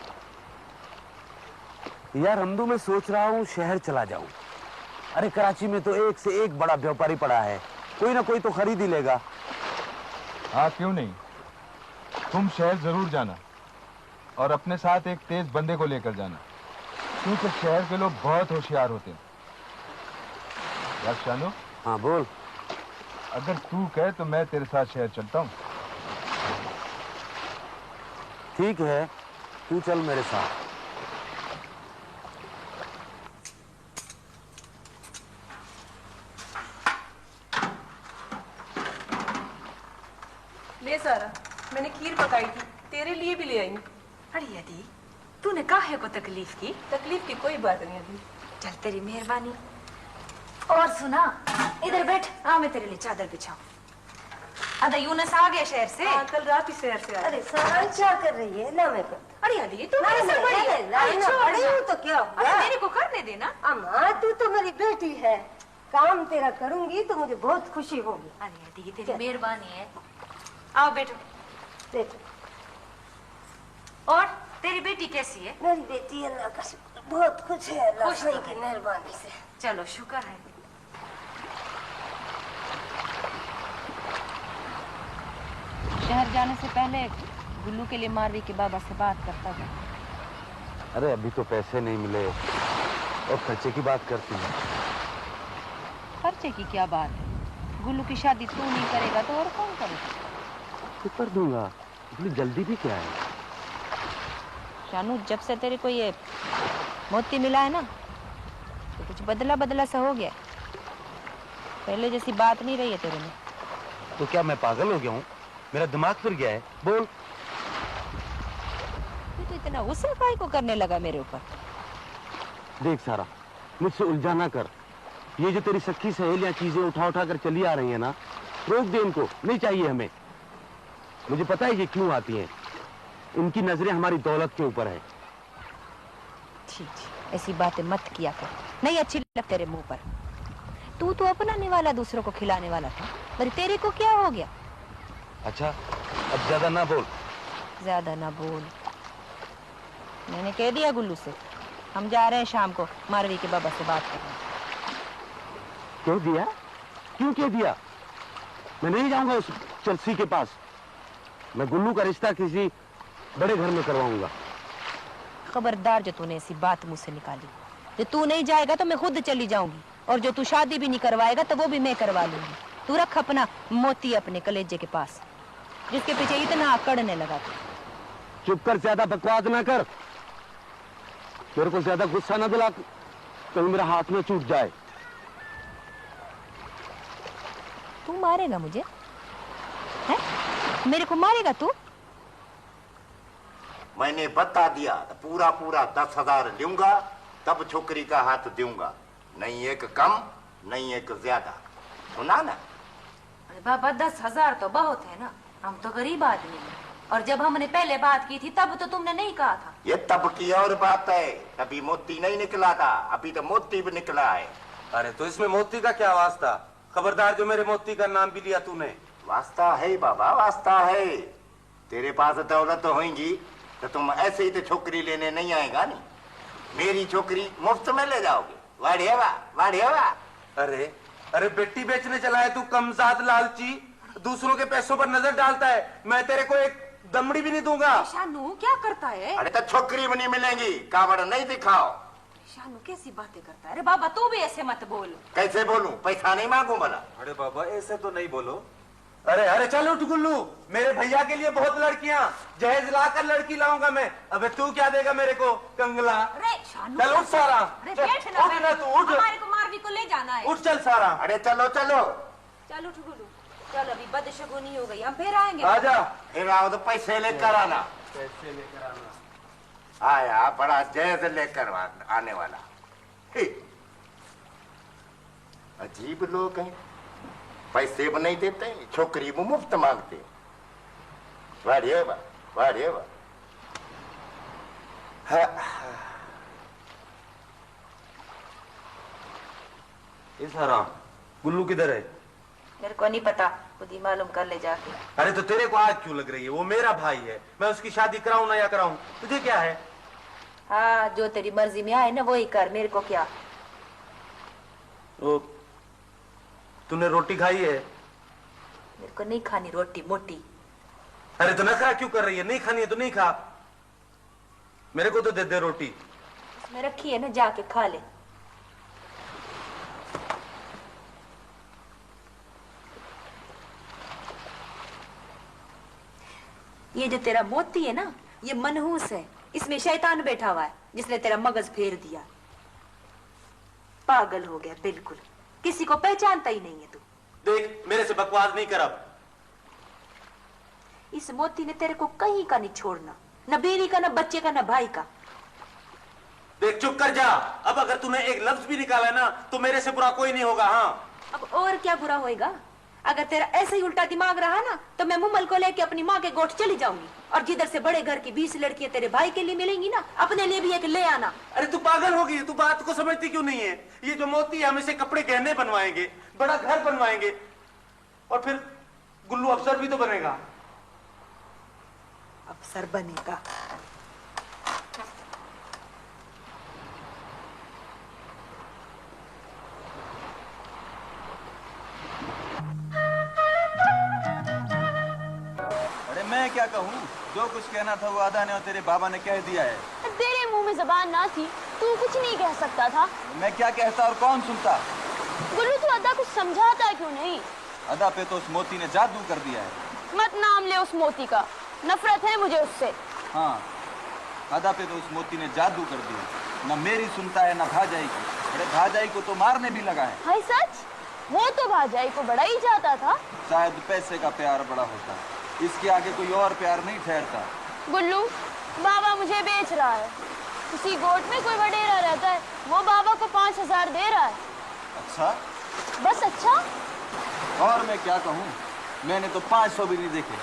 यार हमदू, मैं सोच रहा हूँ शहर चला जाऊं। अरे कराची में तो एक से एक बड़ा व्यापारी पड़ा है, कोई ना कोई तो खरीद ही लेगा। हाँ क्यों नहीं, तुम शहर जरूर जाना और अपने साथ एक तेज बंदे को लेकर जाना, क्योंकि शहर के लोग बहुत होशियार होते हैं। यार शानू। हाँ बोल। अगर तू कहे तो मैं तेरे साथ शहर चलता हूँ। ठीक है, तू चल मेरे साथ। सारा, मैंने खीर पकाई थी, तेरे लिए भी ले आई। अरे अदी, तूने काहे को तकलीफ की? तकलीफ की कोई बात नहीं अदी। चल तेरी मेहरबानी। और सुना, इधर बैठ, आ मैं तेरे लिए चादर बिछाऊं। अदा यूनस आ गया शहर से? हाँ, कल रात ही शहर से आया। अरे सारा क्या कर रही है ना? मैं अरे अदी, तू मेरे से बड़ी है। बड़ी हूँ तो क्या हुआ? मेरे को करने देना। अम्मा तू तो मेरी बेटी है, काम तेरा करूंगी तो मुझे बहुत खुशी होगी। अरे अदी, तेरी मेहरबानी है। आओ बैठो। बैठो। और तेरी बेटी कैसी है? मेरी बेटी अल्लाह का शुक्र बहुत खुश है, अल्लाह खुश की मेहरबानी से। चलो शुक्र है। शहर जाने से पहले गुल्लू के लिए मारवी के बाबा से बात करता था। अरे अभी तो पैसे नहीं मिले और खर्चे की बात करती है। खर्चे की क्या बात है? गुल्लू की शादी तू नहीं करेगा तो और कौन करेगा? तो कर दूंगा, इतनी जल्दी भी क्या है? शानू, जब से तेरे को ये मोती मिला है ना तो कुछ बदला बदला सा हो गया। पहले जैसी बात नहीं रही है तेरे में। तो क्या मैं पागल हो गया हूँ? मेरा दिमाग फिर गया है? बोल। तू तो इतना गुस्सा काहे को करने लगा मेरे ऊपर? देख सारा, मुझसे उलझा ना कर। ये जो तेरी सखी सहेलियां चीजें उठा उठा कर चली आ रही है ना, रोक दे इनको, नहीं चाहिए हमें। मुझे पता है ये क्यों आती हैं। इनकी नजरें हमारी दौलत के ऊपर है। ठीक, ऐसी बातें मत किया कर, नहीं अच्छी लग तेरे मुंह पर। तू तो अपनाने वाला, दूसरों को खिलाने वाला था, पर तेरे को क्या हो गया? अच्छा, अब ज्यादा ना बोल। ज्यादा ना बोल। मैंने कह दिया गुल्लू से, हम जा रहे हैं शाम को मारवी के बाबा से बात करने। कह दिया? क्यों कह दिया? मैं नहीं जाऊंगा उस चर्सी के पास। मैं गुल्लू का रिश्ता किसी बड़े घर में करवाऊंगा। खबरदार जो तूने ऐसी बात मुझसे निकाली। जो तू नहीं जाएगा तो मैं खुद चली जाऊंगी, और जो तू शादी भी नहीं करवाएगा तो वो भी मैं करवा लूंगी। तू रख अपना मोती अपने कलेजे के पास, जिसके पीछे इतना अकड़ने लगा था। चुप कर, ज्यादा बकवास ना कर। मेरे को ज्यादा गुस्सा ना दिला, कहीं मेरा हाथ में छूट जाए। तू मारेगा मुझे? है? मेरे को मारेगा तू? मैंने बता दिया तो पूरा पूरा 10,000 लूंगा, तब छोकरी का हाथ दूंगा। नहीं एक कम, नहीं एक ज्यादा। सुना ना? अरे बाबा, 10,000 तो बहुत है ना, हम तो गरीब आदमी हैं। और जब हमने पहले बात की थी तब तो तुमने नहीं कहा था। ये तब की और बात है, तभी मोती नहीं निकला था, अभी तो मोती भी निकला है। अरे तो इसमें मोती का क्या वास्ता? खबरदार जो मेरे मोती का नाम भी लिया तूने। वास्ता है बाबा, वास्ता है। तेरे पास दौलत होगी तो तुम ऐसे ही तो छोकरी लेने नहीं आएगा। नहीं, मेरी छोकरी मुफ्त में ले जाओगे। वाड़िया वाड़िया। अरे अरे बेटी बेचने चला है तू, कमजाद लालची, दूसरों के पैसों पर नजर डालता है। मैं तेरे को एक दमड़ी भी नहीं दूंगा। शानू क्या करता है? अरे तो छोकरी भी नहीं मिलेगी, कावड़ नहीं दिखाओ। शानू कैसी बातें करता है? अरे बाबा तू भी ऐसे मत बोल। कैसे बोलूं? पैसा नहीं मांगू भला। अरे बाबा ऐसे तो नहीं बोलो। अरे अरे चल उठ गुल्लू, मेरे भैया के लिए बहुत लड़कियां, जहेज लाकर लड़की लाऊंगा मैं। अबे तू क्या देगा मेरे को, कंगला? चल उठ सारा, उठ ना तू, उठ। हमारे को मारवी को ले जाना है। उठ चल सारा। अरे चलो चलो चल उठ गुल्लू, चल अभी बदशगुनी हो गई, हम फिर आएंगे। आजा। फिर आओ तो पैसे लेकर आना। पैसे लेकर आना। आया बड़ा जहेज लेकर आने वाला। अजीब लोग हैं, पैसे भी नहीं देते, छोकरी भी मुफ्त मांगते। वाड़िए वाह, वाड़िए वाह। इस हराम गुल्लू किधर है? मेरे को नहीं पता, खुद ही मालूम कर ले जाके। अरे तो तेरे को आज क्यों लग रही है? वो मेरा भाई है, मैं उसकी शादी कराऊं ना या कराऊं, तुझे क्या है? हाँ, जो तेरी मर्जी में आए ना वही कर, मेरे को क्या। ओ, तूने रोटी खाई है? मेरे को नहीं खानी रोटी मोटी। अरे तो नखरा क्यों कर रही है? नहीं खानी है तो नहीं खा, मेरे को तो दे दे रोटी। उसमें रखी है ना, जाके खा ले। ये जो तेरा मोती है ना, ये मनहूस है, इसमें शैतान बैठा हुआ है जिसने तेरा मगज फेर दिया। पागल हो गया बिल्कुल, किसी को पहचानता ही नहीं है तू। देख मेरे से बकवास नहीं कर। अब इस मोती ने तेरे को कहीं का नहीं छोड़ना, न बीवी का, न बच्चे का, न भाई का। देख चुप कर जा। अब अगर तूने एक लफ्ज भी निकाला ना तो मेरे से बुरा कोई नहीं होगा। हाँ, अब और क्या बुरा होएगा? अगर तेरा ऐसे ही उल्टा दिमाग रहा ना तो मैं मुमल को लेके अपनी माँ के गोठ चली जाऊंगी, और जिधर से बड़े घर की 20 लड़कियां तेरे भाई के लिए मिलेंगी ना, अपने लिए भी एक ले आना। अरे तू पागल होगी, तू बात को समझती क्यों नहीं है? ये जो मोती है हम इसे कपड़े गहने बनवाएंगे, बड़ा घर बनवाएंगे, और फिर गुल्लू अफसर भी तो बनेगा। अफसर बनेगा? अरे मैं क्या कहूँ, जो कुछ कहना था वो अदा ने और तेरे बाबा ने कह दिया है। तेरे मुंह में जबान ना थी, तू कुछ नहीं कह सकता था। मैं क्या कहता और कौन सुनता? गुल्लू तू अदा कुछ समझाता क्यों नहीं? अदा पे तो उस मोती ने जादू कर दिया है। मत नाम ले उस मोती का, नफरत है मुझे उससे। हाँ, अदा पे तो उस मोती ने जादू कर दिया, न मेरी सुनता है न भाजाई की। अरे भाजाई को तो मारने भी लगा है। हाय सच? वो तो भाजाई को बड़ा ही चाहता था। शायद पैसे का प्यार बड़ा होता है, इसके आगे कोई और प्यार नहीं ठहरता। गुल्लू, बाबा मुझे बेच रहा है। उसी गोट में कोई वडेरा रहता है, वो बाबा को 5000 दे रहा है। अच्छा? बस अच्छा? और मैं क्या कहूँ, मैंने तो 500 भी नहीं देखे।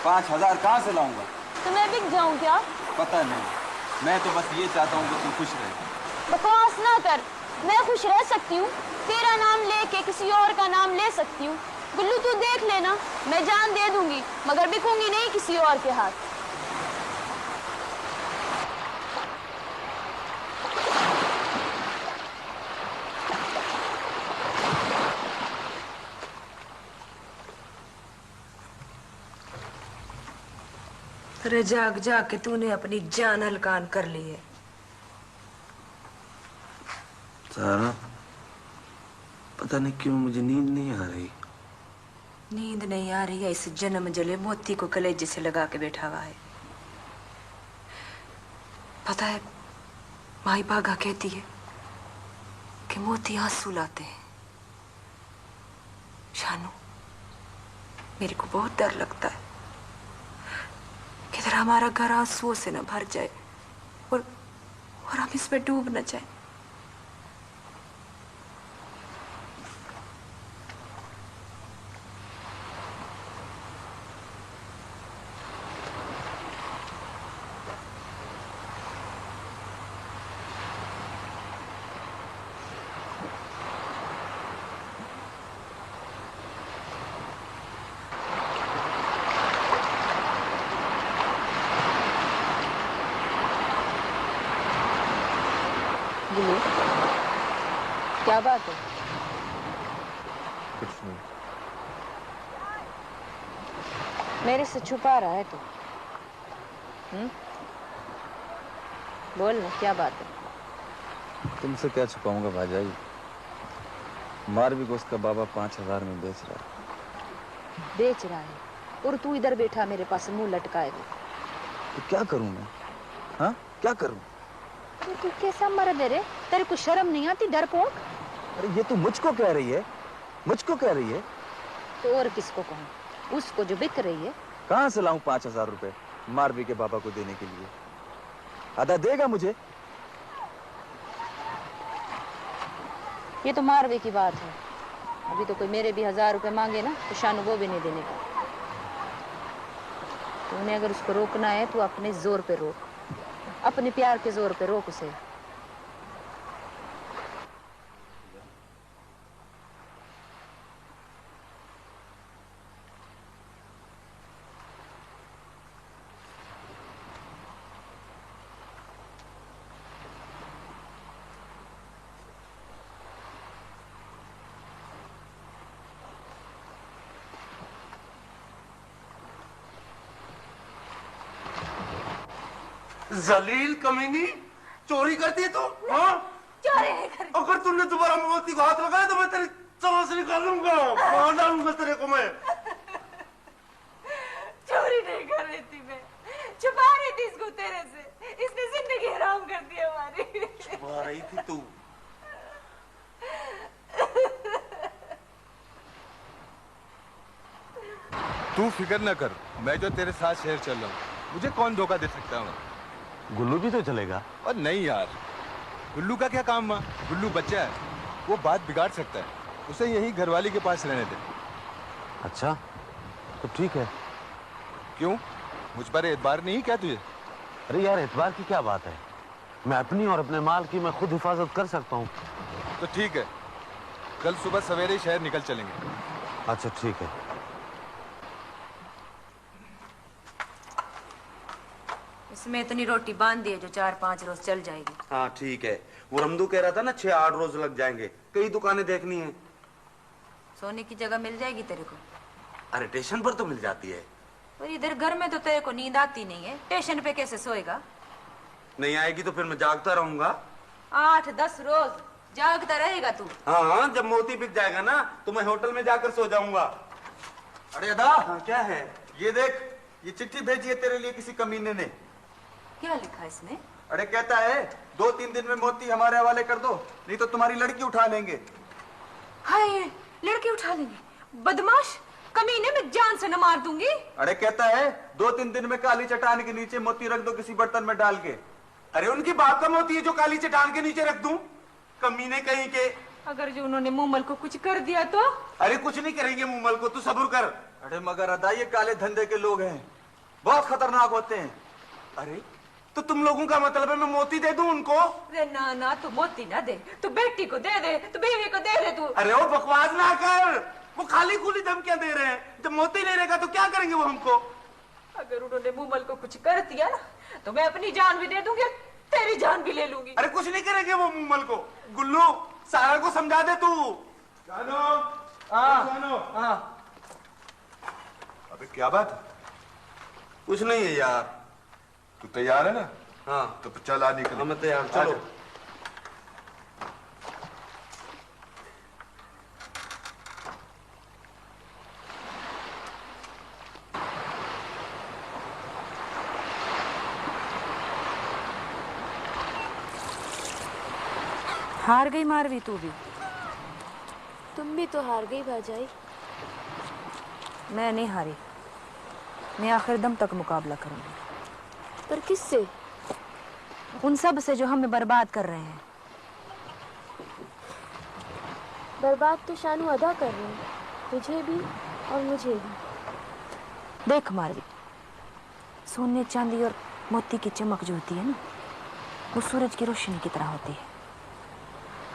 5000 कहाँ से लाऊंगा? तो मैं बिक जाऊँ क्या? पता नहीं, मैं तो बस ये चाहता हूँ कि तू खुश रहे। बकवास ना कर, मैं खुश रह सकती हूँ। तेरा नाम लेके किसी और का नाम ले सकती हूँ। गुल्लू तू देख लेना, मैं जान दे दूंगी, मगर बिकूंगी नहीं किसी और के हाथ। अरे जाग जाग के तूने अपनी जान हलकान कर ली है। सारा, पता नहीं क्यों मुझे नींद नहीं आ रही। नींद नहीं आ रही है? इस जन्म जले मोती को कलेजे से लगा के बैठा हुआ है। पता है, माई बागा कहती है कि मोती आंसू लाते हैं। शानू, मेरे को बहुत डर लगता है किधर हमारा घर आंसुओं से न भर जाए और हम इसमें डूब न जाए। क्या बात है? कुछ नहीं। मेरे से छुपा रहा है तू? बोल ना, क्या बात है? तुमसे क्या छुपाऊंगा भाजाई? मारवी को उसका बाबा 5000 में बेच रहा है। बेच रहा है और तू इधर बैठा मेरे पास मुंह लटकाए हुए। तो क्या करूं मैं? हाँ, क्या करूं? तू कैसा मर्द है रे? तेरे को शर्म नहीं आती, डरपोक? अरे ये तू मुझको कह रही है? मुझको कह रही है? तो और किसको कहूँ? उसको जो बिक रही है। कहाँ से लाऊं 5000 रुपए मारवी के बाबा को देने के लिए? अदा देगा मुझे? ये तो मारवे की बात है। अभी तो कोई मेरे भी 1000 रुपए मांगे ना तो शानू वो भी नहीं देने का। तो उन्हें अगर उसको रोकना है तो अपने जोर पे रोक, अपने प्यार के जोर पे रोक उसे। जलील कमीनी, चोरी करती है तू? हाँ? चोरी नहीं करती। अगर तुमने दोबारा मोती को हाथ लगाया तो मैं तेरी सांस निकालूंगा, मार डालूंगा तेरे को मैं। चोरी नहीं कर रही थी मैं, छुपा रही थी इसको तेरे से। इसने जिंदगी हराम कर दी हमारी। छुपा रही थी तू? तू फिक्र न कर, मैं जो तेरे साथ शहर चल रहा हूँ, मुझे कौन धोखा दे सकता है? गुल्लू भी तो चलेगा। और नहीं यार, गुल्लू का क्या काम है? गुल्लू बच्चा है, वो बात बिगाड़ सकता है। उसे यही घरवाली के पास रहने दे। अच्छा, तो ठीक है। क्यों, मुझ पर एतबार नहीं क्या तुझे? अरे यार, एतबार की क्या बात है? मैं अपनी और अपने माल की मैं खुद हिफाजत कर सकता हूँ। तो ठीक है, कल सुबह सवेरे ही शहर निकल चलेंगे। अच्छा ठीक है। इसमें इतनी रोटी बांध दी है जो 4-5 रोज चल जाएगी। हाँ ठीक है। वो रमदू कह रहा था ना 6-8 रोज लग जाएंगे, कई दुकानें देखनी है। सोने की जगह मिल जाएगी तेरे को? अरे स्टेशन पर तो मिल जाती है। और इधर घर में तो तेरे को नींद आती नहीं है, स्टेशन पे कैसे सोएगा? नहीं आएगी तो फिर मैं जागता रहूंगा। 8-10 रोज जागता रहेगा तू? हाँ, जब मोती बिक जाएगा ना तो मैं होटल में जाकर सो जाऊंगा। अरे अदा, हाँ, क्या है? ये देख, ये चिट्ठी भेजी है तेरे लिए किसी कमीने ने। क्या लिखा है इसमें? अरे कहता है 2-3 दिन में मोती हमारे हवाले कर दो, नहीं तो तुम्हारी लड़की उठा लेंगे। हाय, लड़की उठा लेंगे? बदमाश, कमीने में जान से न मार दूंगी। अरे कहता है 2-3 दिन में काली चट्टान के नीचे मोती रख दो किसी बर्तन में डाल के। अरे उनकी बाप का मोती है जो काली चट्टान के नीचे रख दूं? कमीने कहीं के। अगर जो उन्होंने मुमल को कुछ कर दिया तो? अरे कुछ नहीं करेंगे मुमल को, तू सब्र कर। अरे मगर अदा, ये काले धंधे के लोग हैं, बहुत खतरनाक होते हैं। अरे तो तुम लोगों का मतलब है मैं मोती दे दूं उनको? अरे ना ना, तू मोती ना दे, तू बेटी को दे दे, तू बीवी को दे दे तू। अरे वो बकवास ना कर, वो खाली खुली धमकियां दे रहे हैं। जब मोती ले रहेगा तो क्या करेंगे वो हमको? अगर उन्होंने मुमल को कुछ कर दिया ना तो मैं अपनी जान भी दे दूंगी, तेरी जान भी ले लूंगी। अरे कुछ नहीं करेंगे वो मुमल को। गुल्लू, सारा को समझा दे तू। जानो, हाँ। अबे क्या बात है? कुछ नहीं है यार। तू तैयार है ना? हाँ। तो चल आ निकल। हाँ मैं तैयार, चलो। हार गई मारवी तू भी? तुम भी तो हार गई भाजाई। मैं नहीं हारी, मैं आखिर दम तक मुकाबला करूंगी। पर किससे? उन सब से जो हमें बर्बाद कर रहे हैं। बर्बाद तो शानू अदा कर रहे हैं, तुझे भी और मुझे भी। देख मारवी, सोने चांदी और मोती की चमक जो होती है ना, वो सूरज की रोशनी की तरह होती है।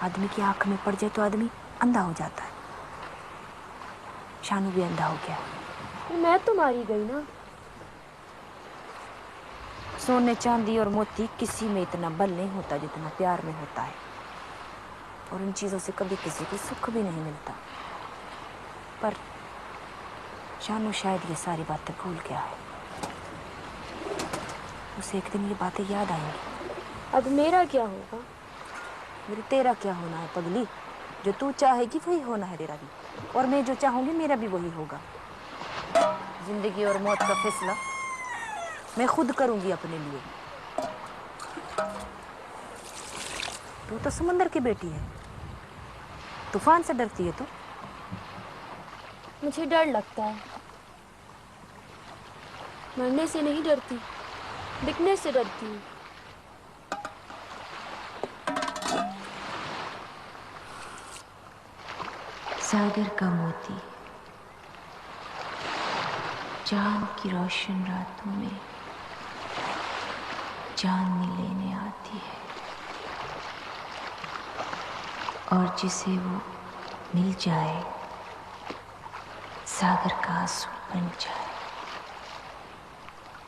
आदमी की आंख में पड़ जाए तो आदमी अंधा हो जाता है। शानू भी अंधा हो गया। मैं तो मारी गई ना। सोने चांदी और मोती किसी में इतना बल नहीं होता जितना प्यार में होता है, और उन चीजों से कभी किसी को सुख भी नहीं मिलता। पर शानू शायद ये सारी बातें भूल गया है। उसे एक दिन ये बातें याद आएंगी। अब मेरा क्या होगा? मेरे तेरा क्या होना है पगली? जो तू चाहेगी वही होना है तेरा भी, और मैं जो चाहूंगी मेरा भी वही होगा। जिंदगी और मौत का फैसला मैं खुद करूंगी अपने लिए। तू तो समंदर की बेटी है, तूफान से डरती है तू? मुझे डर लगता है। मरने से नहीं डरती, दिखने से डरती हूँ। सागर का मोती चांद की रोशन रातों में चांदनी लेने आती है, और जिसे वो मिल जाए सागर का आंसू बन जाए,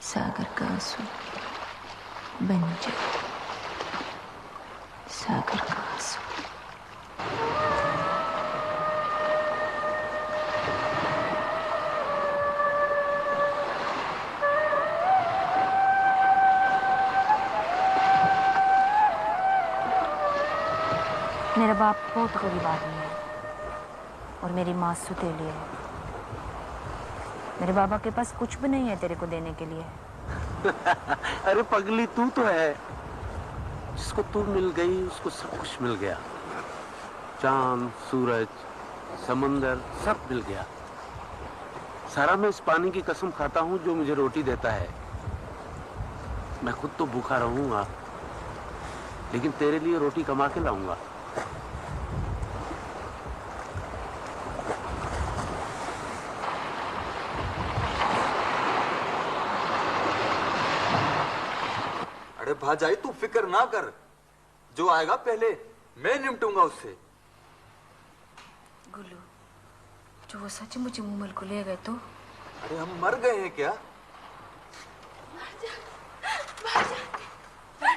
सागर का आंसू बन जाए, सागर का आंसू। मेरा बाप बहुत गरीब आदमी है और मेरी माँ सुतेली है। मेरे बाबा के पास कुछ भी नहीं है तेरे को देने के लिए। अरे पगली, तू तो है। जिसको तू मिल गई उसको सब कुछ मिल गया। चांद, सूरज, समंदर सब मिल गया। सारा, मैं इस पानी की कसम खाता हूं जो मुझे रोटी देता है। मैं खुद तो भूखा रहूंगा, लेकिन तेरे लिए रोटी कमा के लाऊंगा। अरे भाजाई तू फिक्र ना कर, जो आएगा पहले मैं निपटूंगा उससे। गुल्लू, जो वो सच मुझे मूमल को ले गए तो? अरे हम मर गए हैं क्या?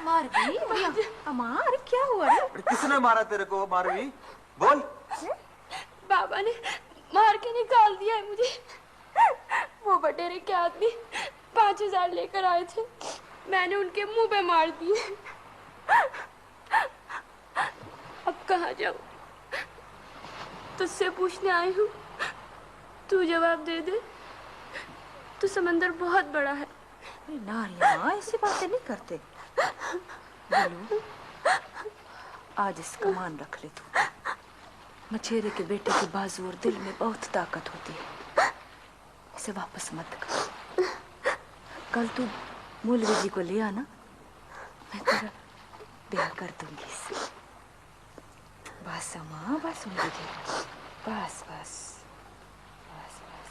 मारवी, अमार क्या हुआ रे? किसने मारा तेरे को मारवी? बोल। बाबा ने मार के निकाल दिया है मुझे। वो बटेरे के आदमी 5000 लेकर आए थे, मैंने उनके मुंह पे मार दिए। अब कहाँ जाऊं? तुझसे पूछने आई हूँ, तू जवाब दे दे। तो समंदर बहुत बड़ा है। ना यार, ऐसी बातें नहीं करते। बोलो, आज इसका मान रख ले तू। मछेरे के बेटे के बाजू और दिल में बहुत ताकत होती है, इसे वापस मत कर। कल तू मौलवी जी को ले आना, मैं तेरा ब्याह कर दूंगी इससे। बस अम्मा, बस उम्मीद, बस बस बस बस।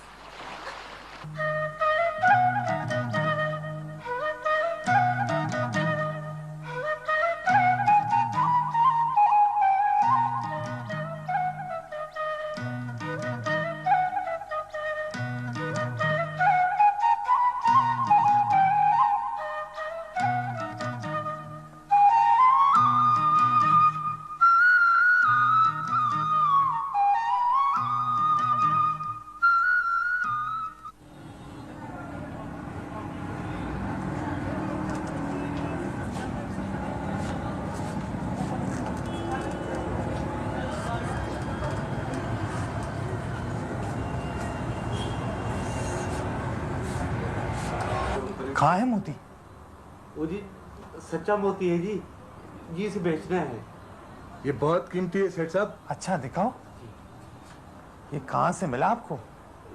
कहाँ है मोती? वो जी सच्चा मोती है जी, जी इसे बेचना है। ये बहुत कीमती है सेठ साहब। अच्छा दिखाओ, ये कहाँ से मिला आपको?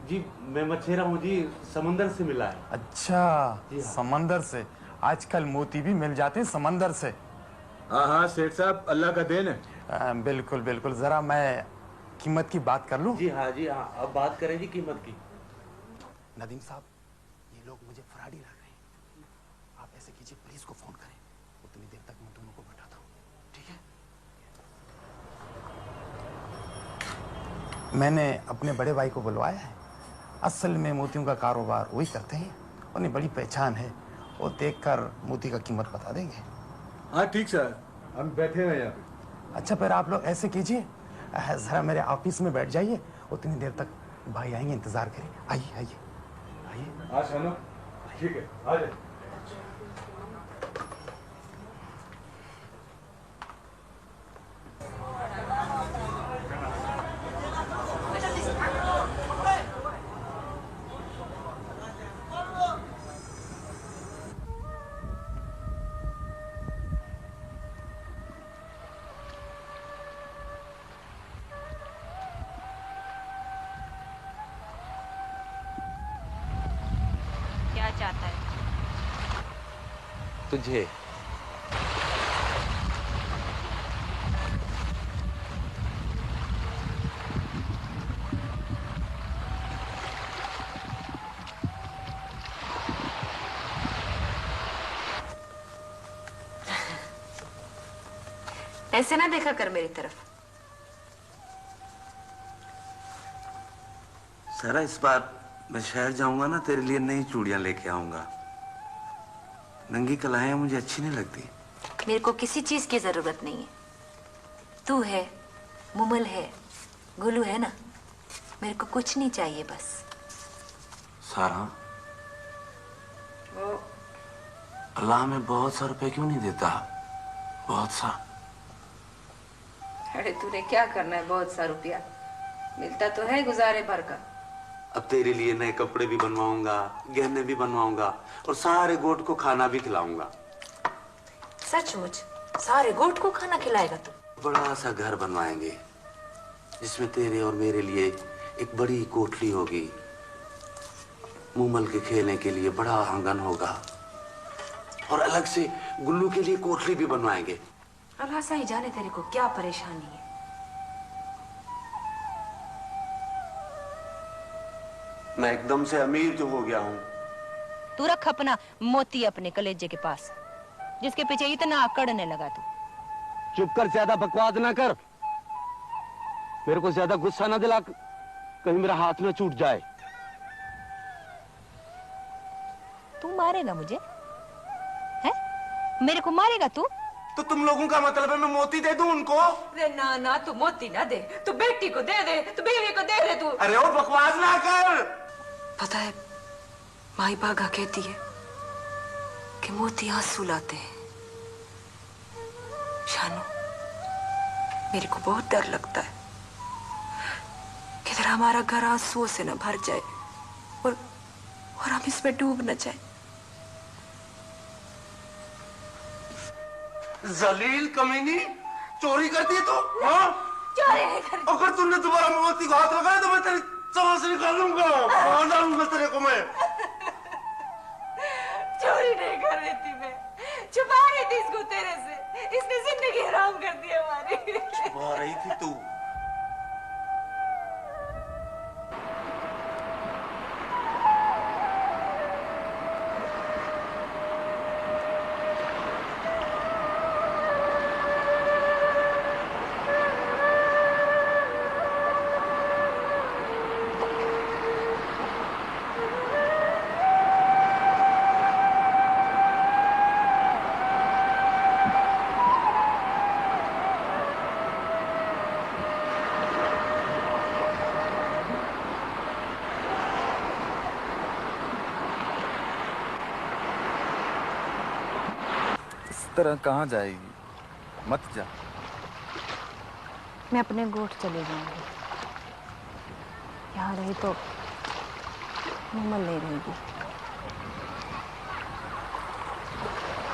जी मैं मछेरा हूँ जी, समंदर से मिला है। अच्छा, समंदर से। आजकल मोती भी मिल जाते हैं समंदर से। हाँ हाँ सेठ साहब, अल्लाह का देन है। बिल्कुल बिल्कुल। जरा मैं कीमत की बात कर लूं? जी हाँ जी हाँ, अब बात करें जी कीमत की। नदीम साहब, ये लोग मुझे फराडी लग रहे हैं। आप ऐसे कीजिए, पुलिस को फोन करें, उतनी देर तक मैं दोनों को बैठाता हूँ, ठीक है? मैंने अपने बड़े भाई को बुलवाया है। असल में मोतियों का कारोबार वही करते हैं, उन्हें बड़ी पहचान है। वो देखकर मोती का कीमत बता देंगे। हाँ ठीक सर, हम बैठे हैं यहाँ पे। अच्छा, फिर आप लोग ऐसे कीजिए, जरा मेरे ऑफिस में बैठ जाइए, उतनी देर तक भाई आएंगे, इंतजार करिए। आइए आइए आइए। हाँ शानो, ठीक है, आ जाए। क्या चाहता है? तुझे ऐसे ना देखा कर मेरी तरफ। सारा, इस बार मैं शहर जाऊंगा ना, तेरे लिए नई चूड़ियां लेके आऊंगा। नंगी कलाएं मुझे अच्छी नहीं लगती। मेरे को किसी चीज की जरूरत नहीं है। तू है, मुमल है, गुल्लू है ना, मेरे को कुछ नहीं चाहिए बस। सारा, अल्लाह में बहुत सा रुपए क्यों नहीं देता? बहुत सा। अरे तूने क्या करना है बहुत सा रुपया? मिलता तो है गुजारे भर का। अब तेरे लिए नए कपड़े भी बनवाऊंगा, गहने भी बनवाऊंगा और सारे गोट को खाना भी खिलाऊंगा। सचमुच सारे गोट को खाना खिलाएगा तू? बड़ा सा घर बनवाएंगे जिसमें तेरे और मेरे लिए एक बड़ी कोठरी होगी मूमल के खेलने के लिए बड़ा आंगन होगा और अलग से गुल्लू के लिए कोठरी भी बनवाएंगे। अल्लाह सा ही जाने तेरे को क्या परेशानी है। मैं एकदम से अमीर जो हो गया हूँ। तू रख अपना मोती अपने कलेजे के पास, जिसके पीछे इतना अकड़ने लगा तू। चुप कर, ज्यादा बकवास ना कर। मेरे को ज्यादा गुस्सा ना दिला, कहीं मेरा हाथ ना छूट जाए। तू मारेगा मुझे? है? मेरे को मारेगा तू? तो तुम लोगों का मतलब है मैं मोती दे दूं उनको? अरे ना ना, तू मोती ना दे, तू बेटी को दे दे, तू बीवी को दे दे तू। अरे वो बकवास ना कर। पता है, माई बागा कहती है कि मोती आंसू लाते हैं। शानू, मेरे को बहुत डर लगता है किधर हमारा घर आंसुओं से न भर जाए और हम इसमें डूब न जाए। जलील कमीनी, चोरी करती है तू? हाँ? चोरी नहीं करती। अगर तुमने दोबारा मोती को हाथ लगाया तो मैं तेरी चमड़ से निकालूंगा, मार डालूंगा तेरे को मैं। चोरी नहीं कर रही थी मैं, छुपा रही थी इसको तेरे से। इसने जिंदगी हराम कर दी हमारी। छुपा रही थी तू? तरह कहाँ जाएगी? मत जा। मैं अपने गोठ चले जाऊंगी। यहाँ रही तो मूमल नहीं रहेगी।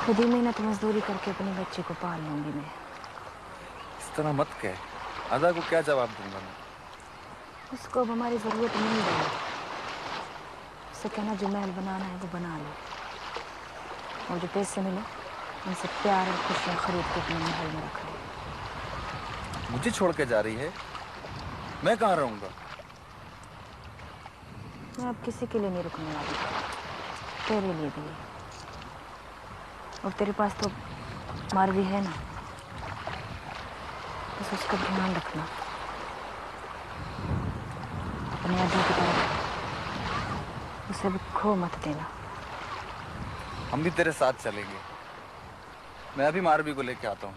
खुद ही मेहनत मजदूरी करके अपने बच्चे को पाल लूंगी मैं। इस तरह मत कह। अदा को क्या जवाब दूंगा मैं? उसको अब हमारी जरूरत नहीं है। उससे कहना जो महल बनाना है वो बना लो, और जो पैसे मिले उनसे प्यार और खुशियाँ खरीद के अपने महल में रख लो। मुझे छोड़ के जा रही है? मैं कहाँ रहूंगा? मैं अब किसी के लिए नहीं रुकने वाली, तेरे लिए भी। और तेरे पास तो मारवी है ना, बस उसका ध्यान रखना। अपने अड्डा की तरफ उसे भी खो मत देना। हम भी तेरे साथ चलेंगे। मैं अभी मारवी को लेके आता हूँ।